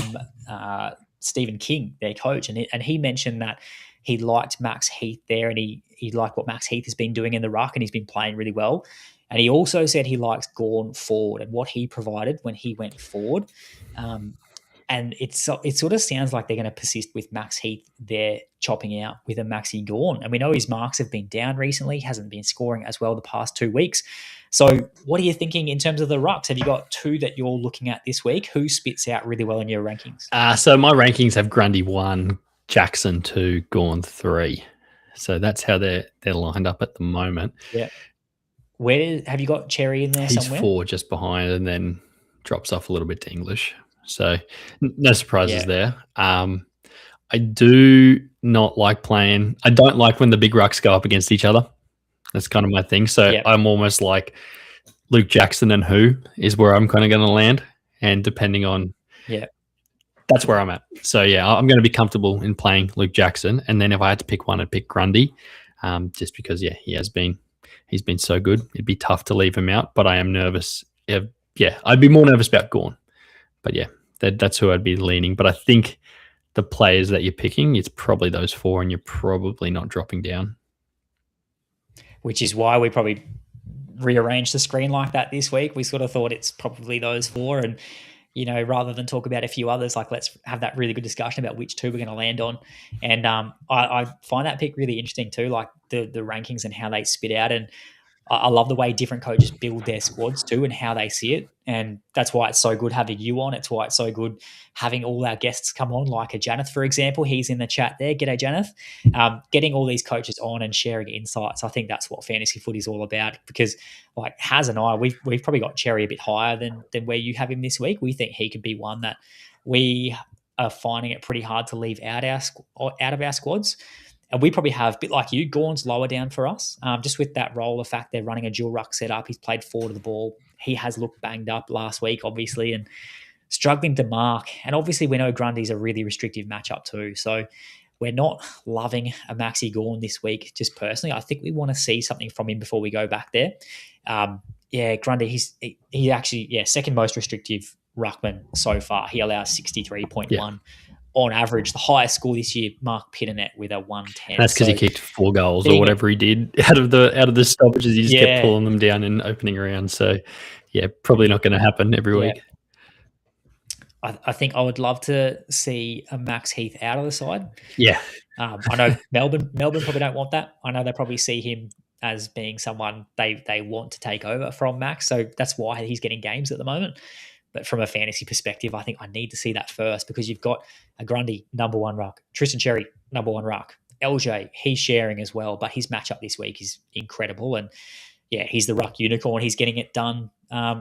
Stephen King, their coach, and he mentioned that he liked Max Heath there, and he liked what Max Heath has been doing in the ruck, and he's been playing really well. And he also said he likes Gawn forward and what he provided when he went forward. And it sort of sounds like they're going to persist with Max Heath there chopping out with a Maxi Gawn. And we know his marks have been down recently. He hasn't been scoring as well the past 2 weeks. So what are you thinking in terms of the rucks? Have you got 2 that you're looking at this week? Who spits out really well in your rankings? So my rankings have Grundy 1, Jackson 2, Gawn 3. So that's how they're lined up at the moment. Yeah. Where have you got Cherry in there somewhere? He's 4 just behind and then drops off a little bit to English. So no surprises there. I do not like playing. I don't like when the big rucks go up against each other. That's kind of my thing. So I'm almost like Luke Jackson and who is where I'm kind of going to land. And depending on that's where I'm at. So yeah, I'm going to be comfortable in playing Luke Jackson, and then if I had to pick one, I'd pick Grundy, just because he's been so good. It'd be tough to leave him out, but I am nervous. Yeah, I'd be more nervous about Gorn, but yeah, that's who I'd be leaning. But I think the players that you're picking, it's probably those four, and you're probably not dropping down. Which is why we probably rearranged the screen like that this week. We sort of thought it's probably those four, and rather than talk about a few others, like let's have that really good discussion about which two we're going to land on. And I find that pick really interesting too, like the rankings and how they spit out. And I love the way different coaches build their squads too and how they see it. And that's why it's so good having you on. It's why it's so good having all our guests come on, like a Janeth, for example. He's in the chat there. G'day, Janeth. Getting all these coaches on and sharing insights. I think that's what fantasy footy is all about, because like Haz and I, we've probably got Cherry a bit higher than where you have him this week. We think he could be one that we are finding it pretty hard to leave out of our squads. And we probably have, a bit like you, Gorn's lower down for us, just with that role, the fact they're running a dual ruck setup. He's played forward of the ball. He has looked banged up last week, obviously, and struggling to mark. And obviously we know Grundy's a really restrictive matchup too. So we're not loving a Maxi Gorn this week, just personally. I think we want to see something from him before we go back there. Grundy, he's actually, second most restrictive ruckman so far. He allows 63.1. Yeah. On average. The highest score this year, Mark Pitternet with a 110. That's because he kicked 4 goals or whatever he did out of the stoppages. He just kept pulling them down in opening round. So, yeah, probably not going to happen every week. I think I would love to see a Max Heath out of the side. Yeah. I know Melbourne probably don't want that. I know they probably see him as being someone they want to take over from Max. So that's why he's getting games at the moment. But from a fantasy perspective, I think I need to see that first, because you've got a Grundy, number 1 ruck, Tristan Cherry, number 1 ruck, LJ, he's sharing as well, but his matchup this week is incredible. And yeah, he's the ruck unicorn. He's getting it done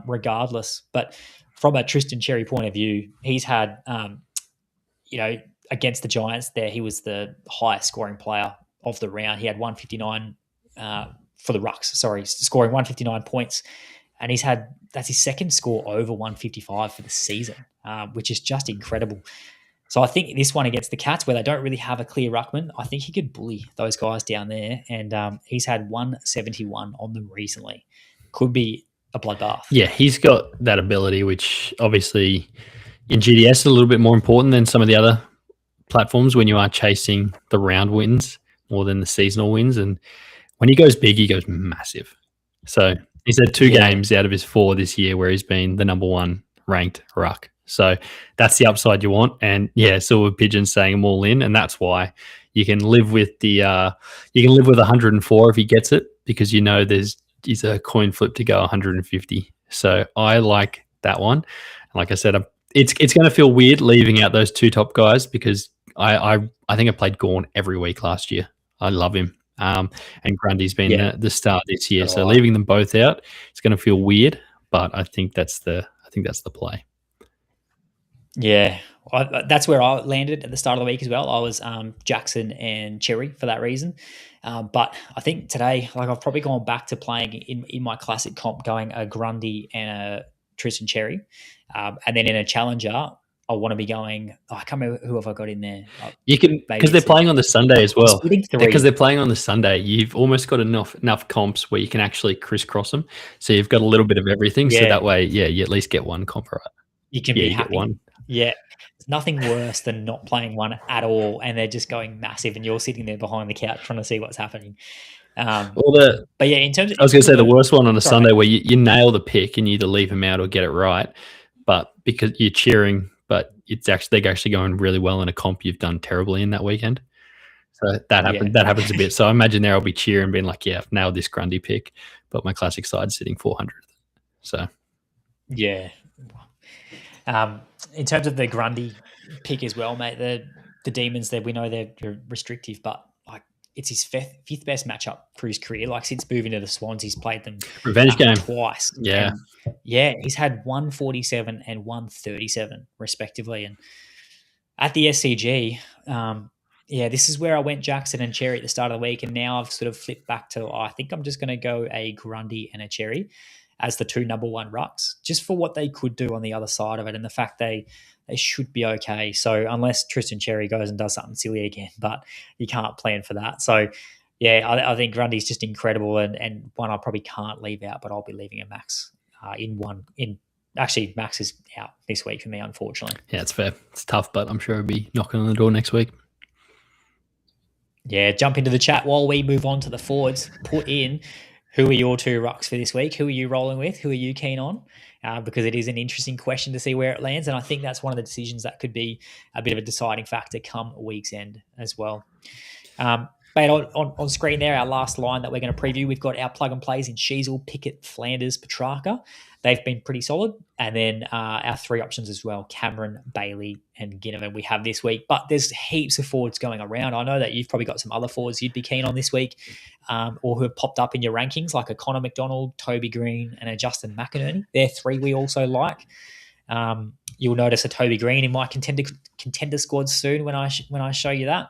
regardless. But from a Tristan Cherry point of view, he's had, against the Giants there, he was the highest scoring player of the round. He had 159 for the rucks, scoring 159 points. And that's his second score over 155 for the season, which is just incredible. So I think this one against the Cats, where they don't really have a clear ruckman, I think he could bully those guys down there. And he's had 171 on them recently. Could be a bloodbath. Yeah, he's got that ability, which obviously in GDS is a little bit more important than some of the other platforms when you are chasing the round wins more than the seasonal wins. And when he goes big, he goes massive. So he's had 2 games out of his 4 this year where he's been the number 1 ranked ruck. So that's the upside you want. And yeah, Silver Pigeon saying I'm all in, and that's why you can live with the 104 if he gets it, because he's a coin flip to go 150. So I like that one. Like I said, it's going to feel weird leaving out those 2 top guys, because I think I played Gorn every week last year. I love him. And Grundy's been the star this year. So leaving them both out, it's going to feel weird, but I think that's the play. Yeah, that's where I landed at the start of the week as well. I was Jackson and Cherry for that reason. But I think today, like I've probably gone back to playing in my classic comp, going a Grundy and a Tristan Cherry. And then in a challenger, I want to be going, I can't remember who have I got in there. You can, because they're playing on the Sunday as well. Because they're playing on the Sunday, you've almost got enough comps where you can actually crisscross them. So you've got a little bit of everything. Yeah. So that way, you at least get one comp right. You can be happy. Get one. Yeah. There's nothing worse than not playing one at all and they're just going massive and you're sitting there behind the couch trying to see what's happening. But yeah, in terms of, I was going to say the worst one on a Sunday where you nail the pick and you either leave them out or get it right, but because you're cheering, but they're actually going really well in a comp you've done terribly in that weekend. So that happens a bit. So I imagine there I'll be cheering, being like, yeah, I've nailed this Grundy pick, but my classic side's sitting 400th. So yeah. In terms of the Grundy pick as well, mate, the Demons, we know they're restrictive, but like it's his fifth best matchup for his career. Like since moving to the Swans, he's played them revenge game twice. Yeah, and he's had 147 and 137 respectively. And at the SCG, this is where I went Jackson and Cherry at the start of the week, and now I've sort of flipped back to I think I'm just going to go a Grundy and a Cherry. as the 2 number 1 rucks, just for what they could do on the other side of it, and the fact they should be okay. So unless Tristan Cherry goes and does something silly again, but you can't plan for that. So yeah, I think Grundy's just incredible, and one I probably can't leave out, but I'll be leaving a Max Actually, Max is out this week for me, unfortunately. Yeah, it's fair. It's tough, but I'm sure he'll be knocking on the door next week. Yeah, jump into the chat while we move on to the forwards. Put in who are your 2 rucks for this week? Who are you rolling with? Who are you keen on? Because it is an interesting question to see where it lands, and I think that's one of the decisions that could be a bit of a deciding factor come week's end as well. But on screen there, our last line that we're going to preview, we've got our plug and plays in Sheasel, Pickett, Flanders, Petrarca. They've been pretty solid. And then our 3 options as well, Cameron, Bailey, and Ginnivan we have this week. But there's heaps of forwards going around. I know that you've probably got some other forwards you'd be keen on this week, or who have popped up in your rankings, like a Connor McDonald, Toby Green, and a Justin McInerney. They're 3 we also like. You'll notice a Toby Green in my contender squad soon when I show you that.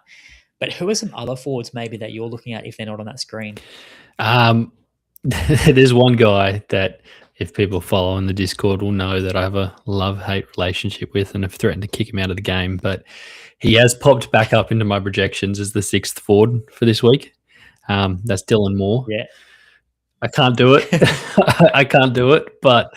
But who are some other forwards maybe that you're looking at if they're not on that screen? There's one guy that if people follow in the Discord will know that I have a love-hate relationship with and have threatened to kick him out of the game. But he has popped back up into my projections as the 6th forward for this week. That's Dylan Moore. Yeah. I can't do it. I can't do it. But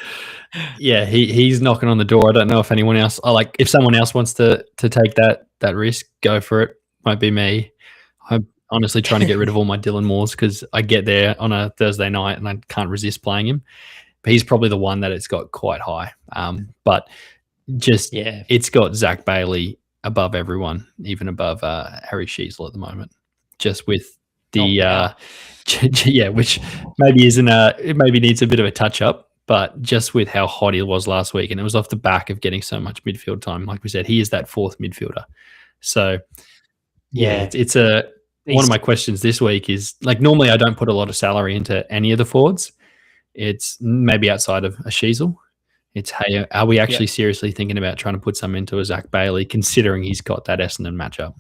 yeah, he's knocking on the door. I don't know if anyone else, if someone else wants to take that risk, go for it. Might be me. I'm honestly trying to get rid of all my Dylan Moores because I get there on a Thursday night and I can't resist playing him. But he's probably the one that it's got quite high. But it's got Zach Bailey above everyone, even above Harry Sheasel at the moment. Just with the which maybe isn't it maybe needs a bit of a touch up, but just with how hot he was last week, and it was off the back of getting so much midfield time. Like we said, he is that 4th midfielder. So. Yeah, it's one of my questions this week is, like, normally I don't put a lot of salary into any of the forwards. It's maybe outside of a Sheasel. It's, hey, are we actually seriously thinking about trying to put some into a Zach Bailey, considering he's got that Essendon matchup?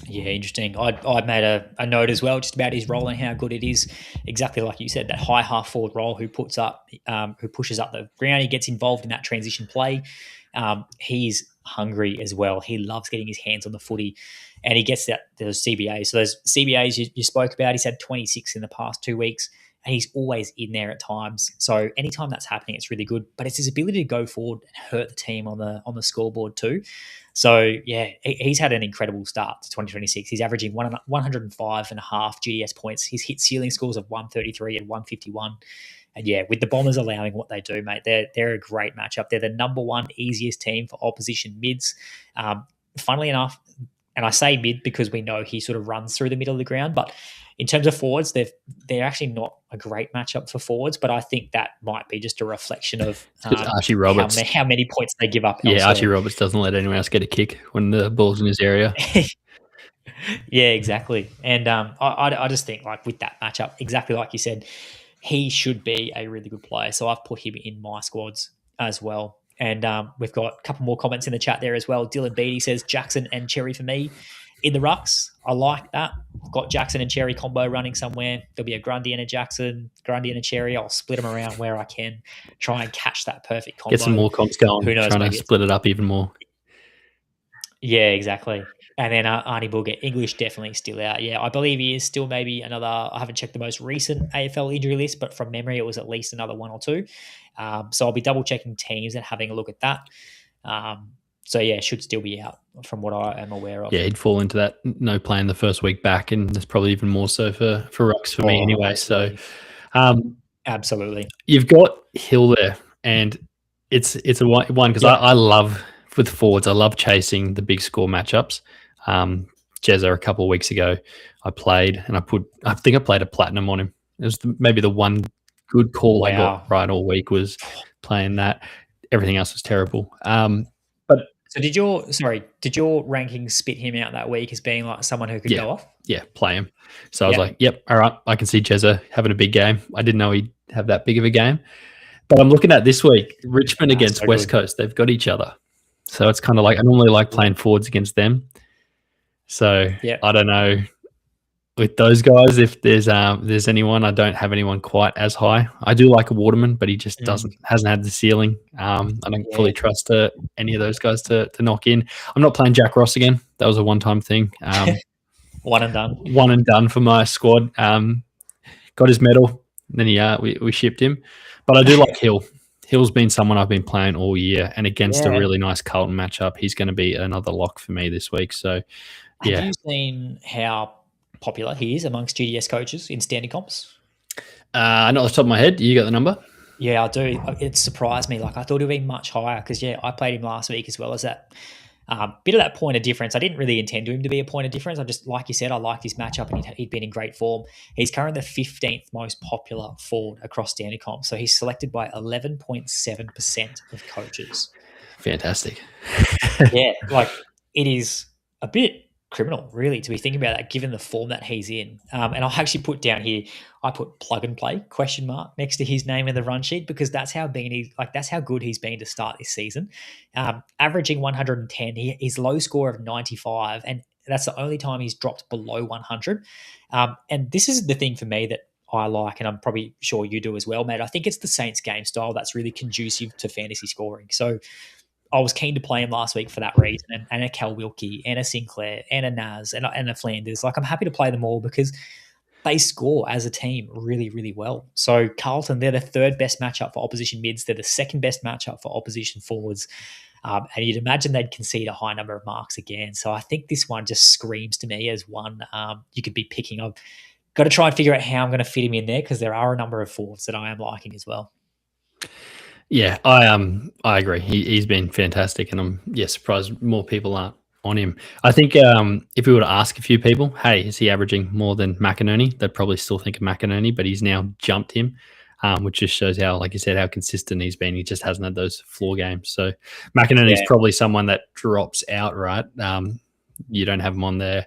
Yeah, interesting. I made a note as well just about his role and how good it is. Exactly like you said, that high half forward role who pushes up the ground. He gets involved in that transition play. He's hungry as well. He loves getting his hands on the footy, and he gets those CBAs. So those CBAs you spoke about, he's had 26 in the past 2 weeks, and he's always in there at times. So anytime that's happening, it's really good. But it's his ability to go forward and hurt the team on the scoreboard too. So yeah, he's had an incredible start to 2026. He's averaging 105.5 GDS points. He's hit ceiling scores of 133 and 151. And yeah, with the Bombers allowing what they do, mate, they're a great matchup. They're the number 1 easiest team for opposition mids. Funnily enough, and I say mid because we know he sort of runs through the middle of the ground, but in terms of forwards, they're actually not a great matchup for forwards, but I think that might be just a reflection of Archie Roberts. How many points they give up. Yeah, elsewhere. Archie Roberts doesn't let anyone else get a kick when the ball's in his area. Yeah, exactly. And I just think, like, with that matchup, exactly like you said, he should be a really good player. So I've put him in my squads as well. And we've got a couple more comments in the chat there as well. Dylan Beatty says Jackson and Cherry for me in the rucks. I like that. I've got Jackson and Cherry combo running somewhere. There'll be a Grundy and a Jackson, Grundy and a Cherry. I'll split them around where I can, try and catch that perfect combo. Get some more comps going. Who knows? Trying to split it up even more. Yeah, exactly. And then Arnie Bulger, English definitely still out. Yeah, I believe he is still maybe another, I haven't checked the most recent AFL injury list, but from memory it was at least another 1 or 2. So I'll be double checking teams and having a look at that. So yeah, should still be out from what I am aware of. Yeah, he'd fall into that no playing the first week back, and there's probably even more so for rucks for me anyway. So absolutely. You've got Hill there, and it's a one because I love, with forwards, I love chasing the big score matchups. Jezza a couple of weeks ago, I played, and I think I played a platinum on him. It was maybe the one good call I got right all week was playing that. Everything else was terrible. So did your rankings spit him out that week as being like someone who could go off? Yeah, play him. So I was like, yep, all right, I can see Jezza having a big game. I didn't know he'd have that big of a game. But I'm looking at this week, Richmond against West Coast. They've got each other. So it's kind of like, I normally like playing forwards against them. So I don't know. with those guys, if there's anyone, I don't have anyone quite as high. I do like a Waterman, but he just hasn't had the ceiling. I don't fully trust any of those guys to knock in. I'm not playing Jack Ross again. That was a one-time thing. One and done. One and done for my squad. Got his medal. Then we shipped him. But I do like Hill. Hill's been someone I've been playing all year, and against a really nice Carlton matchup, he's going to be another lock for me this week. So, yeah. Have you seen how popular he is amongst GDS coaches in standing comps? Not off the top of my head. You got the number? Yeah, I do. It surprised me. Like, I thought it would be much higher because, I played him last week as well as that. Bit of that point of difference. I didn't really intend him to be a point of difference. I just, like you said, I liked his matchup and he'd been in great form. He's currently the 15th most popular forward across standing comp. So he's selected by 11.7% of coaches. Fantastic. Yeah, like it is a bit criminal, really, to be thinking about that, given the form that he's in. And I actually put down here, I put plug and play ? Next to his name in the run sheet because that's how good he's been to start this season. Averaging 110, his low score of 95, and that's the only time he's dropped below 100. And this is the thing for me that I like, and I'm probably sure you do as well, mate. I think it's the Saints game style that's really conducive to fantasy scoring. So I was keen to play him last week for that reason, and a Cal Wilkie, and a Sinclair, and a Naz, and a Flanders. Like, I'm happy to play them all because they score as a team really, really well. So Carlton, they're the third best matchup for opposition mids. They're the second best matchup for opposition forwards. And you'd imagine they'd concede a high number of marks again. So I think this one just screams to me as one you could be picking. I've got to try and figure out how I'm going to fit him in there because there are a number of forwards that I am liking as well. Yeah, I agree. He's been fantastic, and I'm surprised more people aren't on him. I think if we were to ask a few people, hey, is he averaging more than McInerney? They'd probably still think of McInerney, but he's now jumped him, which just shows how, like you said, how consistent he's been. He just hasn't had those floor games. So McInerney's probably someone that drops out, right? You don't have him on there.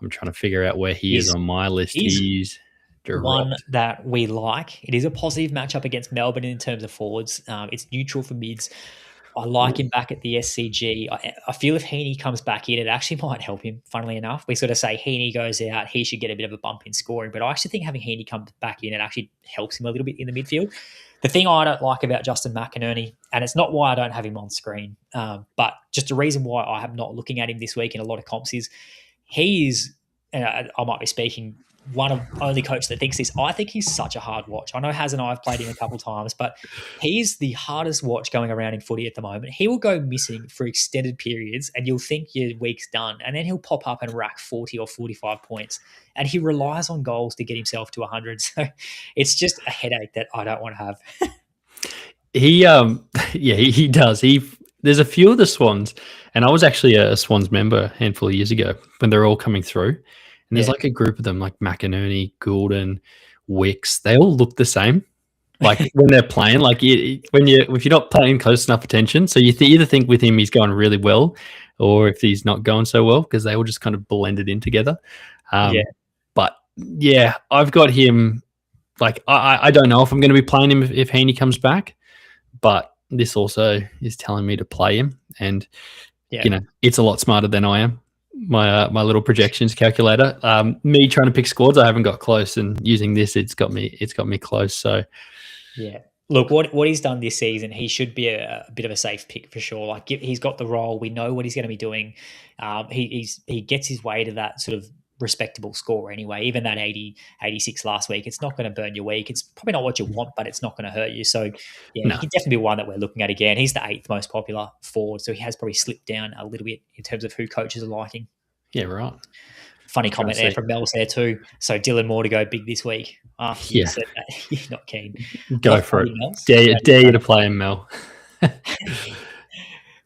I'm trying to figure out where he is on my list. He's one that we like. It is a positive matchup against Melbourne in terms of forwards. It's neutral for mids. I like him back at the SCG. I feel if Heaney comes back in, it actually might help him, funnily enough. We sort of say Heaney goes out, he should get a bit of a bump in scoring. But I actually think having Heaney come back in, it actually helps him a little bit in the midfield. The thing I don't like about Justin McInerney, and it's not why I don't have him on screen, but just a reason why I am not looking at him this week in a lot of comps is he is, I might be speaking one of only coach that thinks this. I think he's such a hard watch. I know Haz and I have played him a couple of times, but he's the hardest watch going around in footy at the moment. He will go missing for extended periods and you'll think your week's done. And then he'll pop up and rack 40 or 45 points. And he relies on goals to get himself to 100. So it's just a headache that I don't want to have. He does. There's a few of the Swans, and I was actually a Swans member a handful of years ago when they're all coming through. And there's like a group of them, like McInerney, Goulden, Wicks. They all look the same. Like when they're playing, like if you're not paying close enough attention, so you either think with him he's going really well, or if he's not going so well, because they all just kind of blended in together. But yeah, I've got him. Like I don't know if I'm going to be playing him if Heaney comes back, but this also is telling me to play him, and it's a lot smarter than I am. My little projections calculator. Me trying to pick squads, I haven't got close, and using this, it's got me close. So yeah, look what he's done this season. He should be a bit of a safe pick for sure. Like he's got the role. We know what he's going to be doing. He gets his way to that sort of respectable score anyway. Even that 80, 86 last week, it's not going to burn your week. It's probably not what you want, but it's not going to hurt you. So he can definitely be one that we're looking at again. He's the 8th most popular forward, so he has probably slipped down a little bit in terms of who coaches are liking. Yeah, right. Funny comment there from Mel's there too. So Dylan Moore to go big this week. After you said that, you're not keen. Go for it. Dare you to play him, Mel.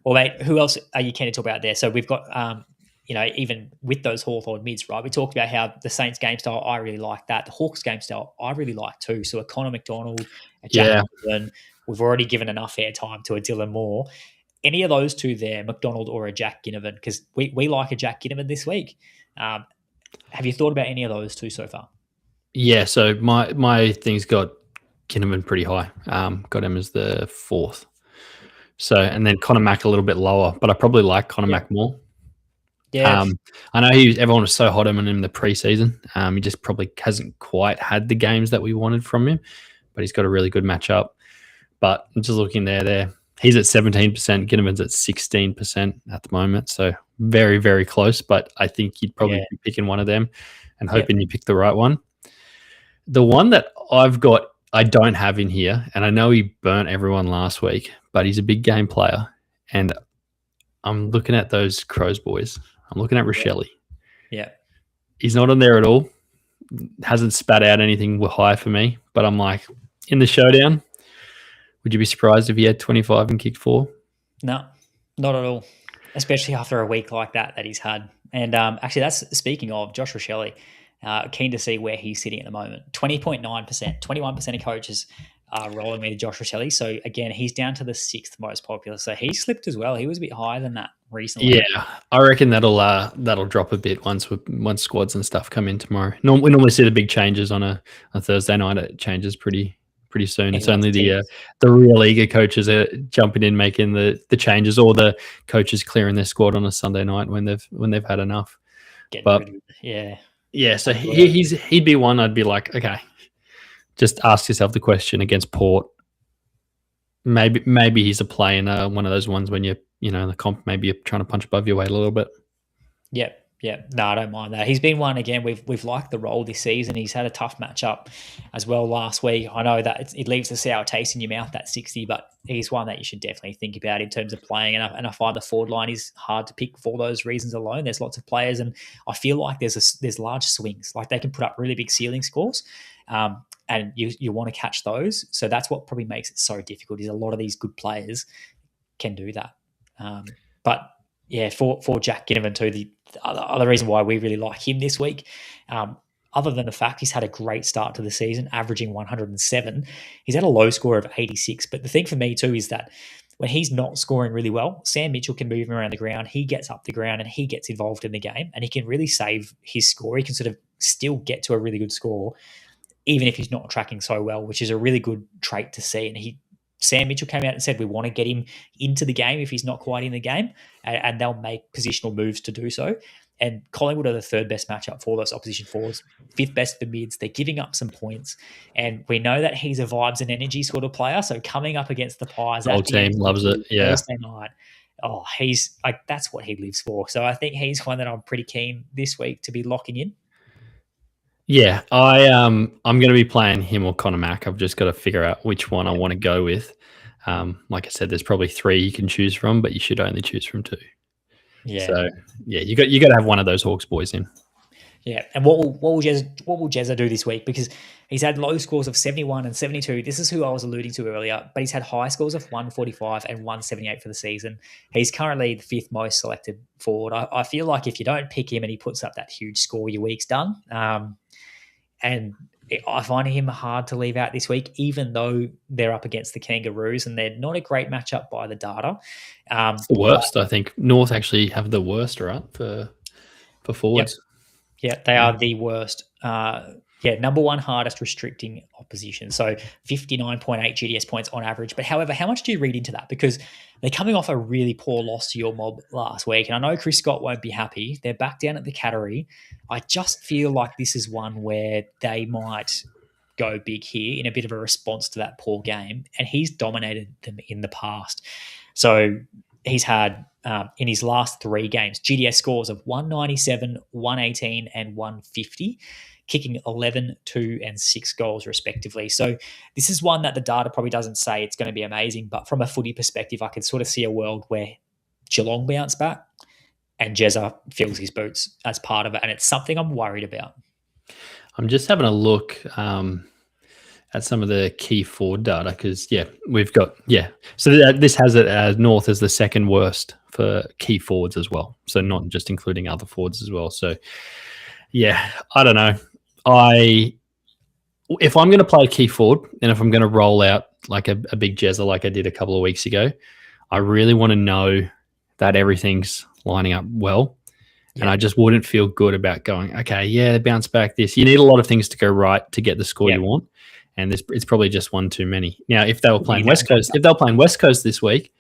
Well, mate, who else are you keen to talk about there? So we've got even with those Hawthorn mids, right? We talked about how the Saints game style, I really like that. The Hawks game style, I really like too. So a Connor McDonald, a Jack Ginnivan, we've already given enough airtime to a Dylan Moore. Any of those two there, McDonald or a Jack Ginnivan, because we like a Jack Ginnivan this week. Have you thought about any of those two so far? Yeah, so my thing's got Ginnivan pretty high. Got him as the 4th. So, and then Connor Mack a little bit lower, but I probably like Connor Mack more. Yeah, I know everyone was so hot on him in the preseason. He just probably hasn't quite had the games that we wanted from him, but he's got a really good matchup. But I'm just looking there. He's at 17%. Ginnivan's at 16% at the moment. So very, very close. But I think you'd probably be picking one of them and hoping you pick the right one. The one that I don't have in here, and I know he burnt everyone last week, but he's a big game player. And I'm looking at those Crows boys. I'm looking at Rochelle. Yeah. He's not on there at all. Hasn't spat out anything high for me. But I'm like, in the showdown, would you be surprised if he had 25 and kicked 4? No, not at all. Especially after a week like that he's had. And actually, that's speaking of Josh Rochelle. Keen to see where he's sitting at the moment. 20.9%. 21% of coaches are rolling with Josh Rochelle. So again, he's down to the 6th most popular. So he slipped as well. He was a bit higher than that recently. Yeah, I reckon that'll drop a bit once squads and stuff come in tomorrow. We normally see the big changes on a Thursday night. It changes pretty soon. It's only the real eager coaches are jumping in, making the changes, or the coaches clearing their squad on a Sunday night when they've had enough. Yeah. So he'd be one I'd be like, okay, just ask yourself the question against Port. Maybe he's a play in one of those ones when in the comp, maybe you're trying to punch above your weight a little bit. Yeah. No, I don't mind that. He's been one again. We've liked the role this season. He's had a tough matchup as well last week. I know that it leaves a sour taste in your mouth, that 60, but he's one that you should definitely think about in terms of playing. And I find the forward line is hard to pick for those reasons alone. There's lots of players, and I feel like there's large swings. Like they can put up really big ceiling scores, and you want to catch those. So that's what probably makes it so difficult. Is a lot of these good players can do that, but. Yeah, for Jack Ginnivan too, the other reason why we really like him this week, other than the fact he's had a great start to the season, averaging 107, he's had a low score of 86. But the thing for me too is that when he's not scoring really well, Sam Mitchell can move him around the ground. He gets up the ground and he gets involved in the game, and he can really save his score. He can sort of still get to a really good score, even if he's not tracking so well, which is a really good trait to see. And Sam Mitchell came out and said we want to get him into the game if he's not quite in the game, and they'll make positional moves to do so. And Collingwood are the 3rd best matchup for those opposition forwards, 5th best for mids. They're giving up some points, and we know that he's a vibes and energy sort of player. So coming up against the Pies, the whole team loves it. Yeah, Thursday night. Oh, he's like that's what he lives for. So I think he's one that I'm pretty keen this week to be locking in. Yeah, I'm going to be playing him or Connor Mack. I've just got to figure out which one I want to go with. Like I said, there's probably 3 you can choose from, but you should only choose from 2. Yeah. So yeah, you got to have one of those Hawks boys in. Yeah, and what will Jezza do this week? Because he's had low scores of 71 and 72. This is who I was alluding to earlier, but he's had high scores of 145 and 178 for the season. He's currently the 5th most selected forward. I feel like if you don't pick him and he puts up that huge score, your week's done. And I find him hard to leave out this week, even though they're up against the Kangaroos and they're not a great matchup by the data. It's the worst, I think. North actually have the worst, right, for forwards. Yep. Yeah, they are the worst. Number 1 hardest restricting opposition. So 59.8 GDS points on average. But however, how much do you read into that? Because they're coming off a really poor loss to your mob last week. And I know Chris Scott won't be happy. They're back down at the Cattery. I just feel like this is one where they might go big here in a bit of a response to that poor game. And he's dominated them in the past. So he's had, in his last 3 games, GDS scores of 197, 118, and 150. Kicking 11, 2, and 6 goals respectively. So this is one that the data probably doesn't say it's going to be amazing, but from a footy perspective, I can sort of see a world where Geelong bounce back and Jezza fills his boots as part of it, and it's something I'm worried about. I'm just having a look at some of the key forward data because, we've got, So this has it as North as the 2nd worst for key forwards as well. So not just including other forwards as well. So, I don't know. If I'm going to play key forward and if I'm going to roll out like a big Jezza like I did a couple of weeks ago, I really want to know that everything's lining up well. Yeah. And I just wouldn't feel good about going, okay, bounce back this. You need a lot of things to go right to get the score you want. And it's probably just one too many. Now, if they were playing West Coast, this week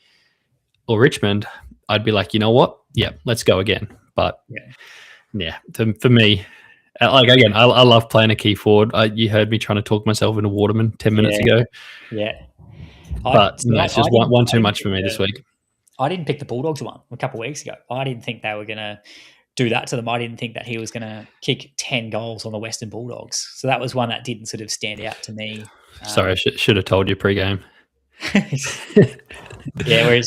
or Richmond, I'd be like, you know what? Yeah, let's go again. But for me, like again, I love playing a key forward. You heard me trying to talk myself into Waterman 10 minutes ago. Yeah. But it's just one too much for me this week. I didn't pick the Bulldogs one a couple of weeks ago. I didn't think they were going to do that to them. I didn't think that he was going to kick 10 goals on the Western Bulldogs. So that was one that didn't sort of stand out to me. Sorry, I should have told you pre-game. Whereas,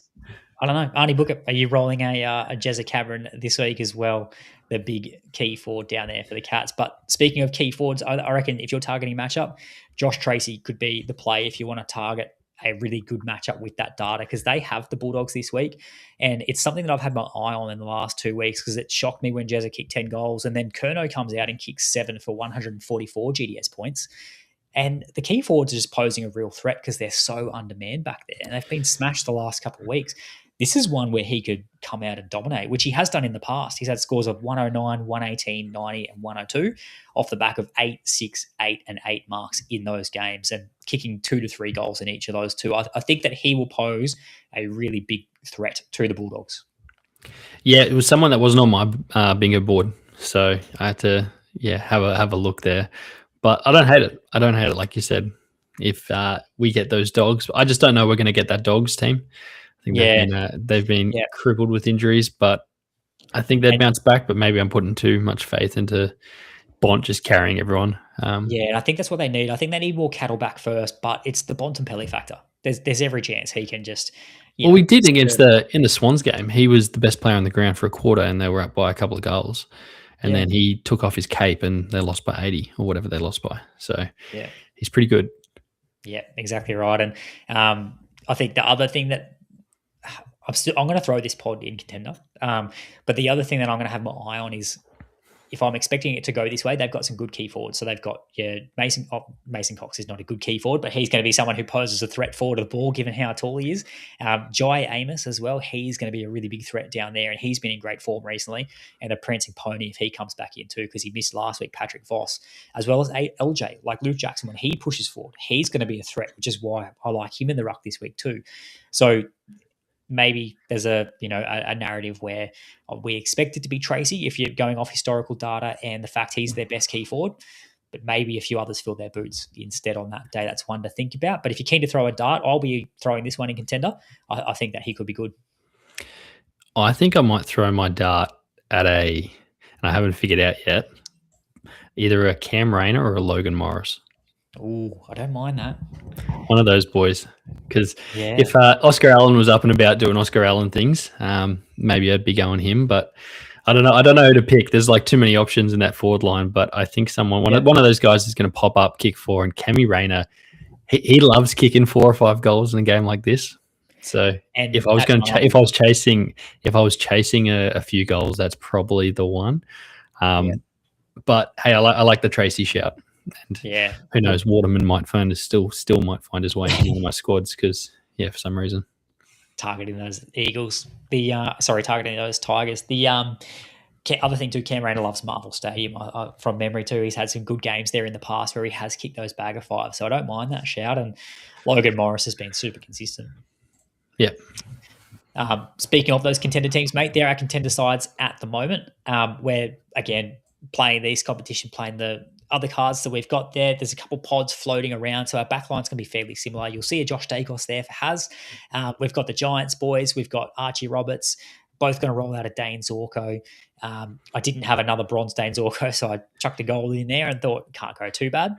I don't know, Arnie Booker, are you rolling a Jezza Cameron this week as well? The big key forward down there for the Cats. But speaking of key forwards, I reckon if you're targeting matchup, Josh Tracy could be the play if you want to target a really good matchup with that data, because they have the Bulldogs this week. And it's something that I've had my eye on in the last 2 weeks, because it shocked me when Jezza kicked 10 goals and then Curnow comes out and kicks 7 for 144 GDS points. And the key forwards are just posing a real threat because they're so undermanned back there and they've been smashed the last couple of weeks. This is one where he could come out and dominate, which he has done in the past. He's had scores of 109, 118, 90, and 102 off the back of 8, 6, 8, and 8 marks in those games and kicking 2 to 3 goals in each of those two. I think that he will pose a really big threat to the Bulldogs. Yeah, it was someone that wasn't on my bingo board, so I had to have a look there. But I don't hate it. Like you said. If we get those Dogs, I just don't know we're going to get that Dogs team. I think they've been crippled with injuries, but I think they'd bounce back. But maybe I'm putting too much faith into Bont just carrying everyone. I think that's what they need. I think they need more cattle back first, but it's the Bontempelli factor. There's every chance he can just. We did against in the Swans game. He was the best player on the ground for a quarter, and they were up by a couple of goals. And then he took off his cape, and they lost by 80 or whatever they lost by. So he's pretty good. Yeah, exactly right. And I think the other thing that I'm going to throw this pod in Contender. But the other thing that I'm going to have my eye on is if I'm expecting it to go this way, they've got some good key forwards. So they've got Mason Cox is not a good key forward, but he's going to be someone who poses a threat forward of the ball given how tall he is. Jai Amos as well, he's going to be a really big threat down there, and he's been in great form recently. And a prancing pony if he comes back in too, because he missed last week, Patrick Voss, as well as LJ, like Luke Jackson, when he pushes forward, he's going to be a threat, which is why I like him in the ruck this week too. So maybe there's a narrative where we expect it to be Tracy if you're going off historical data and the fact he's their best key forward, but maybe a few others fill their boots instead on that day. That's one to think about. But if you're keen to throw a dart, I'll be throwing this one in Contender. I think that he could be good. I think I might throw my dart at and I haven't figured out yet, either a Cam Rayner or a Logan Morris. Oh, I don't mind that. One of those boys. Because if Oscar Allen was up and about doing Oscar Allen things, maybe I'd be going him. But I don't know. I don't know who to pick. There's like too many options in that forward line. But I think one of those guys is going to pop up, kick 4, and Cammy Rayner, he loves kicking 4 or 5 goals in a game like this. So if I was chasing a few goals, that's probably the one. But hey, I like the Tracy shout. And who knows, Waterman might still might find his way into my squads because for some reason targeting those Eagles. Targeting those Tigers. The other thing too, Cam Rayner loves Marvel Stadium from memory too. He's had some good games there in the past where he has kicked those bag of 5, so I don't mind that shout. And Logan Morris has been super consistent. Yeah. Speaking of those contender teams, mate, there are contender sides at the moment. Where again playing these competition, playing the other cards that we've got there. There's a couple pods floating around, so our backline's going to be fairly similar. You'll see a Josh Dacos there for Haz. We've got the Giants boys. We've got Archie Roberts, both going to roll out a Dane Zorko. I didn't have another bronze Dane Zorko, so I chucked a goal in there and thought can't go too bad.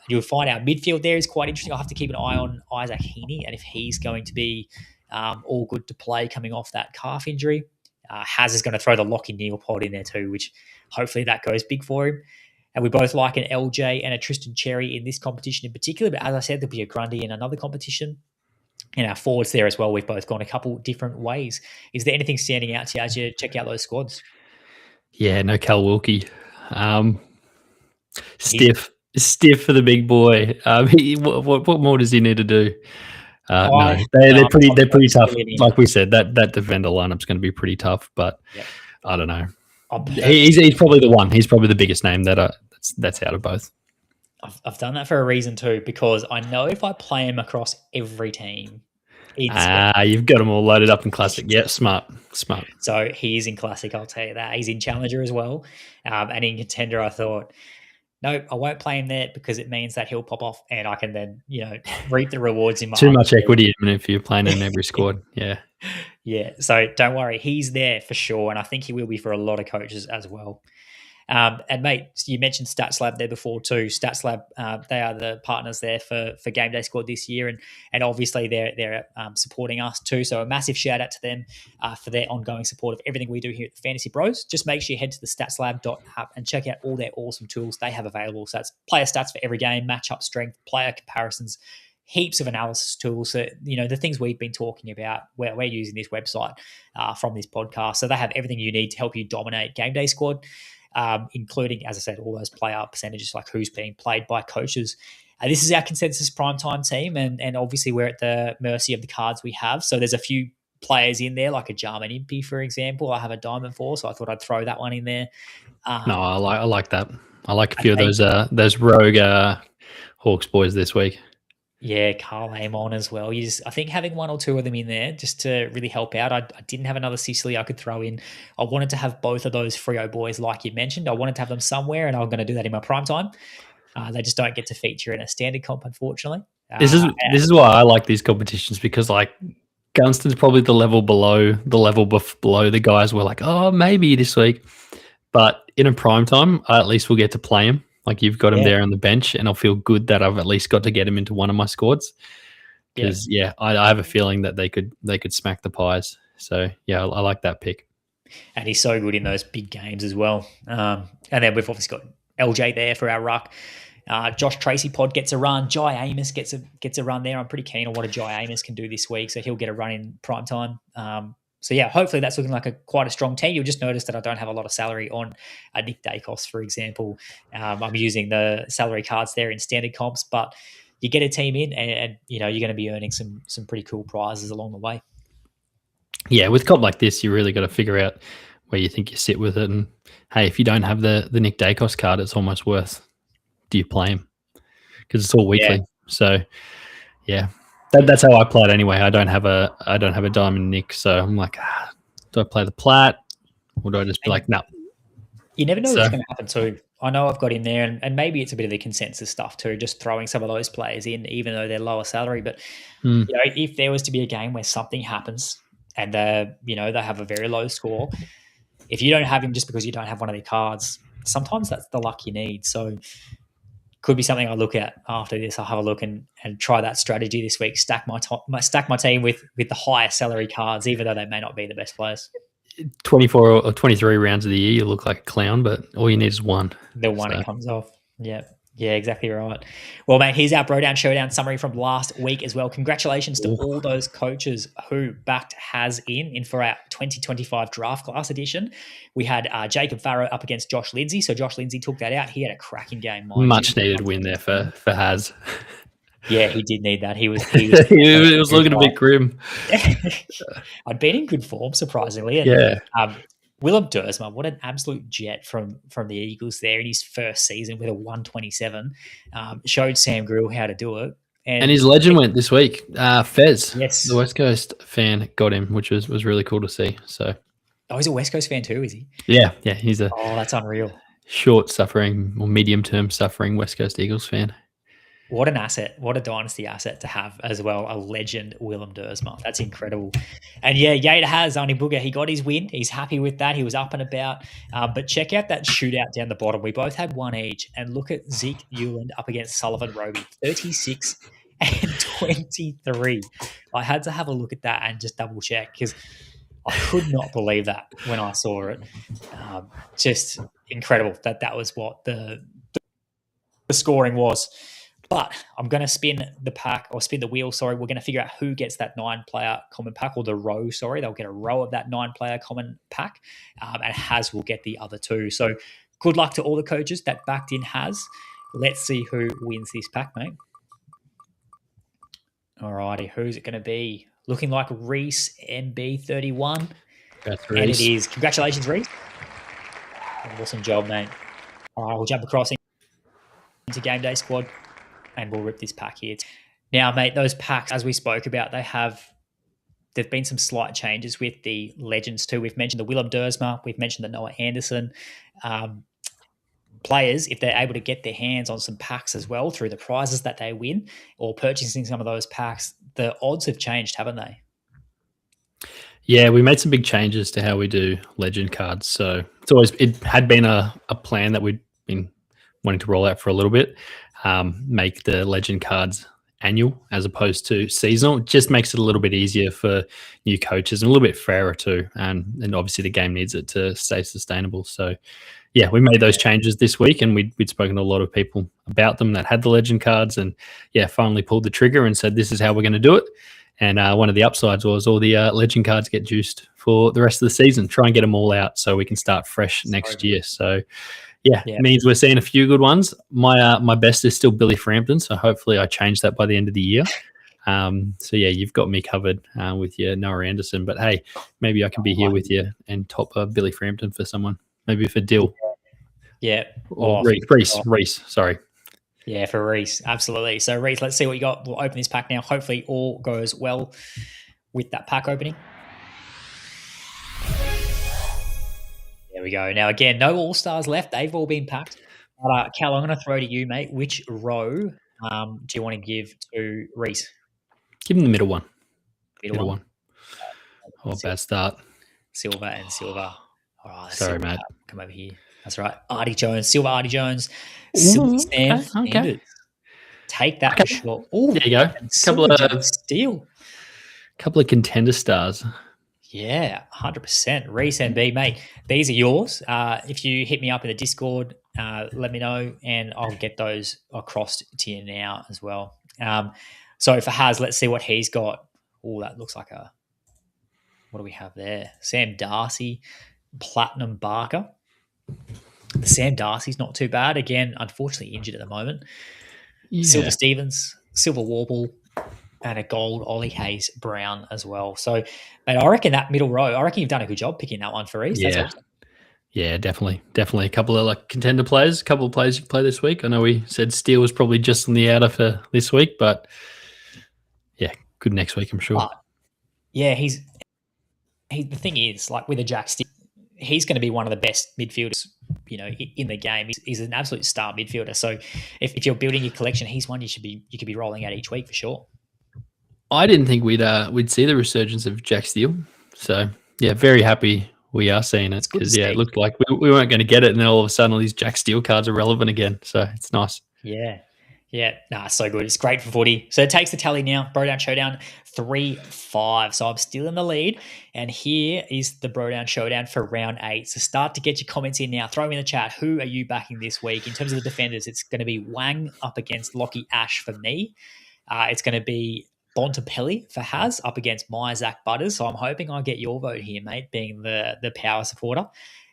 You'll find our midfield there is quite interesting. I'll have to keep an eye on Isaac Heaney and if he's going to be all good to play coming off that calf injury. Haz is going to throw the Lockie Neal pod in there too, which hopefully that goes big for him. And we both like an LJ and a Tristan Cherry in this competition in particular. But as I said, there'll be a Grundy in another competition. And our forwards there as well, we've both gone a couple different ways. Is there anything standing out to you as you check out those squads? Yeah, no Cal Wilkie. Stiff for the big boy. What more does he need to do? No, they're pretty tough. Like we said, that defender lineup's going to be pretty tough. But I don't know. He's probably the one. He's probably the biggest name that's out of both. I've done that for a reason too, because I know if I play him across every team, You've got them all loaded up in Classic. Yeah, smart. So he is in Classic, I'll tell you that. He's in Challenger as well. And in Contender, I thought, no, I won't play him there because it means that he'll pop off and I can then, reap the rewards in my Too much equity if you're playing in every squad. Yeah. Yeah. So don't worry. He's there for sure. And I think he will be for a lot of coaches as well. And mate, you mentioned StatsLab there before too. StatsLab, they are the partners there for GameDay Squad this year, and obviously they're supporting us too. So a massive shout out to them for their ongoing support of everything we do here at the Fantasy Bros. Just make sure you head to the StatsLab.app and check out all their awesome tools they have available. So that's player stats for every game, matchup strength, player comparisons, heaps of analysis tools. So, the things we've been talking about, we're using this website from this podcast. So they have everything you need to help you dominate GameDay Squad. Including, as I said, all those player percentages, like who's being played by coaches. This is our consensus primetime team, and obviously we're at the mercy of the cards we have. So there's a few players in there, like a Jarman Impey, for example. I have a diamond for, so I thought I'd throw that one in there. No, I like that. I like a few of those rogue Hawks boys this week. Yeah, Carl Amon as well. I think having one or two of them in there just to really help out. I didn't have another Sicily I could throw in. I wanted to have both of those Freo boys, like you mentioned. I wanted to have them somewhere, and I'm going to do that in my prime time. They just don't get to feature in a standard comp, unfortunately. This is why I like these competitions, because Gunston's probably the level below the guys. We're like, oh, maybe this week, but in a prime time, I at least will get to play him. Like, you've got him there on the bench, and I'll feel good that I've at least got to get him into one of my squads. Because I have a feeling that they could smack the Pies. So I like that pick. And he's so good in those big games as well. And then we've obviously got LJ there for our ruck. Josh Tracy Pod gets a run. Jai Amos gets a run there. I'm pretty keen on what a Jai Amos can do this week, so he'll get a run in prime time. So hopefully that's looking like quite a strong team. You'll just notice that I don't have a lot of salary on Nick Dacos, for example. I'm using the salary cards there in standard comps, but you get a team in, and you're going to be earning some pretty cool prizes along the way. Yeah, with comp like this, you really got to figure out where you think you sit with it. And hey, if you don't have the Nick Dacos card, it's almost worth. Do you play him? Because it's all weekly. So that's how I play it anyway. I don't have a diamond Nick, so I'm like, do I play the plat, or do I just be like, no? You never know what's going to happen too. I know I've got in there, and maybe it's a bit of the consensus stuff too, just throwing some of those players in, even though they're lower salary. But if there was to be a game where something happens and they have a very low score, if you don't have him just because you don't have one of their cards, sometimes that's the luck you need. So could be something I look at after this. I'll have a look and try that strategy this week. Stack my team with the higher salary cards, even though they may not be the best players. 24 or 23 rounds of the year, you look like a clown, but all you need is one. The one it comes off. Yeah, exactly right. Well, mate, here's our BroDown ShowDown summary from last week as well. Congratulations to all those coaches who backed Has in for our 2025 draft class edition. We had Jacob Farrow up against Josh Lindsay. So Josh Lindsay took that out. He had a cracking game. Much needed win there for Has. Yeah, he did need that. He was he was looking a bit grim. I'd been in good form, surprisingly. And, Willem Dersma, what an absolute jet from the Eagles there in his first season with a 127. Showed Sam Grill how to do it. And his legend went this week. Fez, yes, the West Coast fan, got him, which was really cool to see. So, he's a West Coast fan too, is he? Yeah, he's a that's unreal. Short suffering or medium term suffering West Coast Eagles fan. What an asset. What a dynasty asset to have as well. A legend, Willem Dersma. That's incredible. And Yada has only Booger. He got his win. He's happy with that. He was up and about. But check out that shootout down the bottom. We both had one each. And look at Zeke Euland up against Sullivan Roby. 36 and 23. I had to have a look at that and just double check because I could not believe that when I saw it. Just incredible that was what the scoring was. But I'm going to spin the wheel. We're going to figure out who gets that 9-player common pack, or the row. They'll get a row of that 9-player common pack, and Has will get the other 2. So good luck to all the coaches that backed in Has. Let's see who wins this pack, mate. All righty, who's it going to be? Looking like Reese MB31. That's Reese. And it is. Congratulations, Reese. Awesome job, mate. All right, we'll jump across into GameDay Squad. And we'll rip this pack here. Now, mate, those packs, as we spoke about, they have there've been some slight changes with the legends too. We've mentioned the Willem Dersma, we've mentioned the Noah Anderson. Players, if they're able to get their hands on some packs as well through the prizes that they win or purchasing some of those packs, the odds have changed, haven't they? Yeah, we made some big changes to how we do legend cards. So it had been a plan that we'd been wanting to roll out for a little bit. Make the legend cards annual as opposed to seasonal. It just makes it a little bit easier for new coaches and a little bit fairer too. And obviously the game needs it to stay sustainable. So yeah, we made those changes this week, and we'd spoken to a lot of people about them that had the legend cards, and yeah, finally pulled the trigger and said, this is how we're going to do it. And one of the upsides was all the legend cards get juiced for the rest of the season. Try and get them all out so we can start fresh next year. So yeah, it means we're seeing a few good ones. My best is still Billy Frampton, so hopefully I change that by the end of the year. So yeah, you've got me covered with your Noah Anderson, but hey, maybe I can be here with you and top Billy Frampton for someone, maybe for Dill. Yeah. Or Reese, sorry. Yeah, for Reese, absolutely. So Reese, let's see what you got. We'll open this pack now. Hopefully all goes well with that pack opening. There we go. Now, again, no All-Stars left. They've all been packed. But, Cal, I'm going to throw to you, mate. Which row do you want to give to Reese? Give him the middle one. Middle one. Oh, bad start. Silver and silver. All right. Sorry, mate. Come over here. That's right. Artie Jones, silver Artie Jones, silver Sam Sanders. Take that for sure. Oh, there you go. Couple of contender stars. Yeah, 100%. Reese and B, mate, these are yours. If you hit me up in the Discord, let me know, and I'll get those across to you now as well. So for Haz, let's see what he's got. Oh, that looks like what do we have there? Sam Darcy, Platinum Barker. The Sam Darcy's not too bad. Again, unfortunately injured at the moment. Yeah. Silver Stevens, Silver Warble, and a gold Ollie Hayes Brown as well. So, mate, I reckon that middle row, I reckon you've done a good job picking that one for Reese. Yeah. That's awesome. Yeah, definitely. A couple of contender players, a couple of players you can play this week. I know we said Steele was probably just on the outer for this week, but yeah, good next week, I'm sure. Yeah, the thing is, like with a Jack Steele, he's going to be one of the best midfielders, in the game. He's an absolute star midfielder. So if you're building your collection, he's one you could be rolling out each week for sure. I didn't think we'd see the resurgence of Jack Steele. So yeah, very happy we are seeing it, because it looked like we weren't going to get it, and then all of a sudden all these Jack Steele cards are relevant again. So it's nice. Yeah, so good. It's great for footy. So it takes the tally now. BroDown Showdown 3-5. So I'm still in the lead. And here is the BroDown Showdown for round 8. So start to get your comments in now. Throw them in the chat. Who are you backing this week? In terms of the defenders, it's going to be Wang up against Lockie Ash for me. It's going to be Bontempelli for Haz up against my Zach Butters. So I'm hoping I get your vote here, mate, being the power supporter.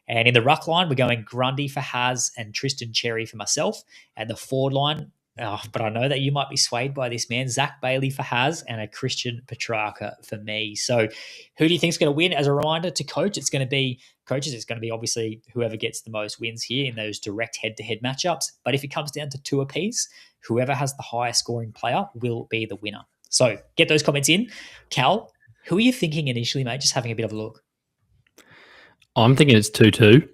And in the ruck line, we're going Grundy for Haz and Tristan Cherry for myself. And the forward line, but I know that you might be swayed by this, man. Zach Bailey for Haz and a Christian Petrarca for me. So who do you think is going to win? As a reminder to coach, it's going to be obviously whoever gets the most wins here in those direct head-to-head matchups. But if it comes down to 2 apiece, whoever has the highest scoring player will be the winner. So get those comments in. Cal, who are you thinking initially, mate? Just having a bit of a look. I'm thinking it's 2-2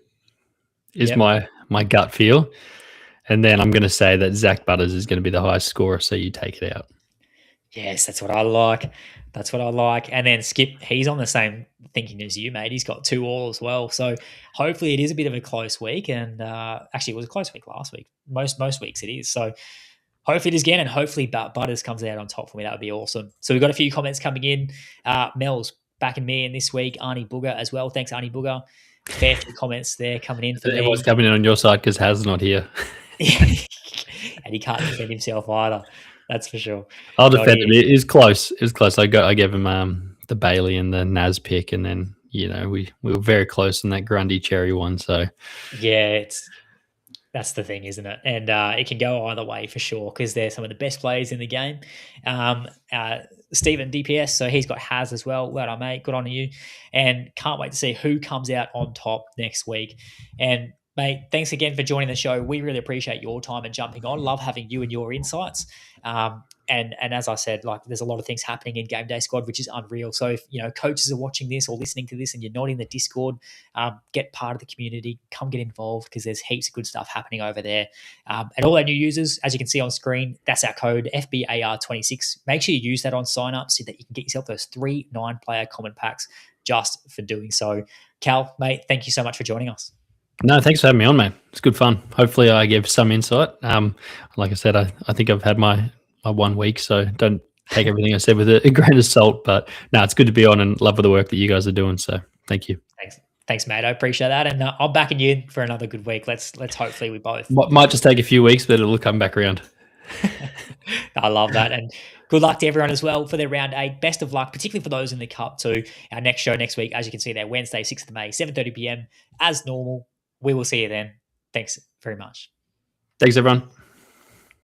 is my gut feel. And then I'm going to say that Zach Butters is going to be the highest scorer, so you take it out. Yes, that's what I like. And then Skip, he's on the same thinking as you, mate. He's got 2 all as well. So hopefully it is a bit of a close week. And actually, it was a close week last week. Most weeks it is. So hopefully it is again, and hopefully Butters comes out on top for me. That would be awesome. So we've got a few comments coming in. Mel's backing me in this week. Arnie Booger as well. Thanks, Arnie Booger. Fair few comments there coming in for me. Everyone's coming in on your side because Haz's not here. And he can't defend himself either. That's for sure. I'll defend him. It was close. I gave him the Bailey and the Naz pick, and then we were very close on that Grundy Cherry one. So yeah, that's the thing, isn't it? And it can go either way for sure, because they're some of the best players in the game. Stephen DPS, so he's got Haz as well. Well done, mate. Good on you. And can't wait to see who comes out on top next week. And Mate, thanks again for joining the show. We really appreciate your time and jumping on. Love having you and your insights. And as I said, like there's a lot of things happening in Game Day Squad, which is unreal. So if coaches are watching this or listening to this and you're not in the Discord, get part of the community, come get involved because there's heaps of good stuff happening over there. And all our new users, as you can see on screen, that's our code FBAR26. Make sure you use that on sign up so that you can get yourself those 3 9-player common packs just for doing so. Cal, mate, thank you so much for joining us. No, thanks for having me on, mate. It's good fun. Hopefully I gave some insight. Like I said, I think I've had my 1 week, so don't take everything I said with a grain of salt. But no, it's good to be on and love the work that you guys are doing. So thank you. Thanks, mate. I appreciate that. And I'm backing you for another good week. Let's hopefully we both. Might just take a few weeks, but it'll come back around. I love that. And good luck to everyone as well for their round 8. Best of luck, particularly for those in the Cup too. Our next show next week, as you can see there, Wednesday, 6th of May, 7:30 p.m. as normal. We will see you then. Thanks very much. Thanks, everyone.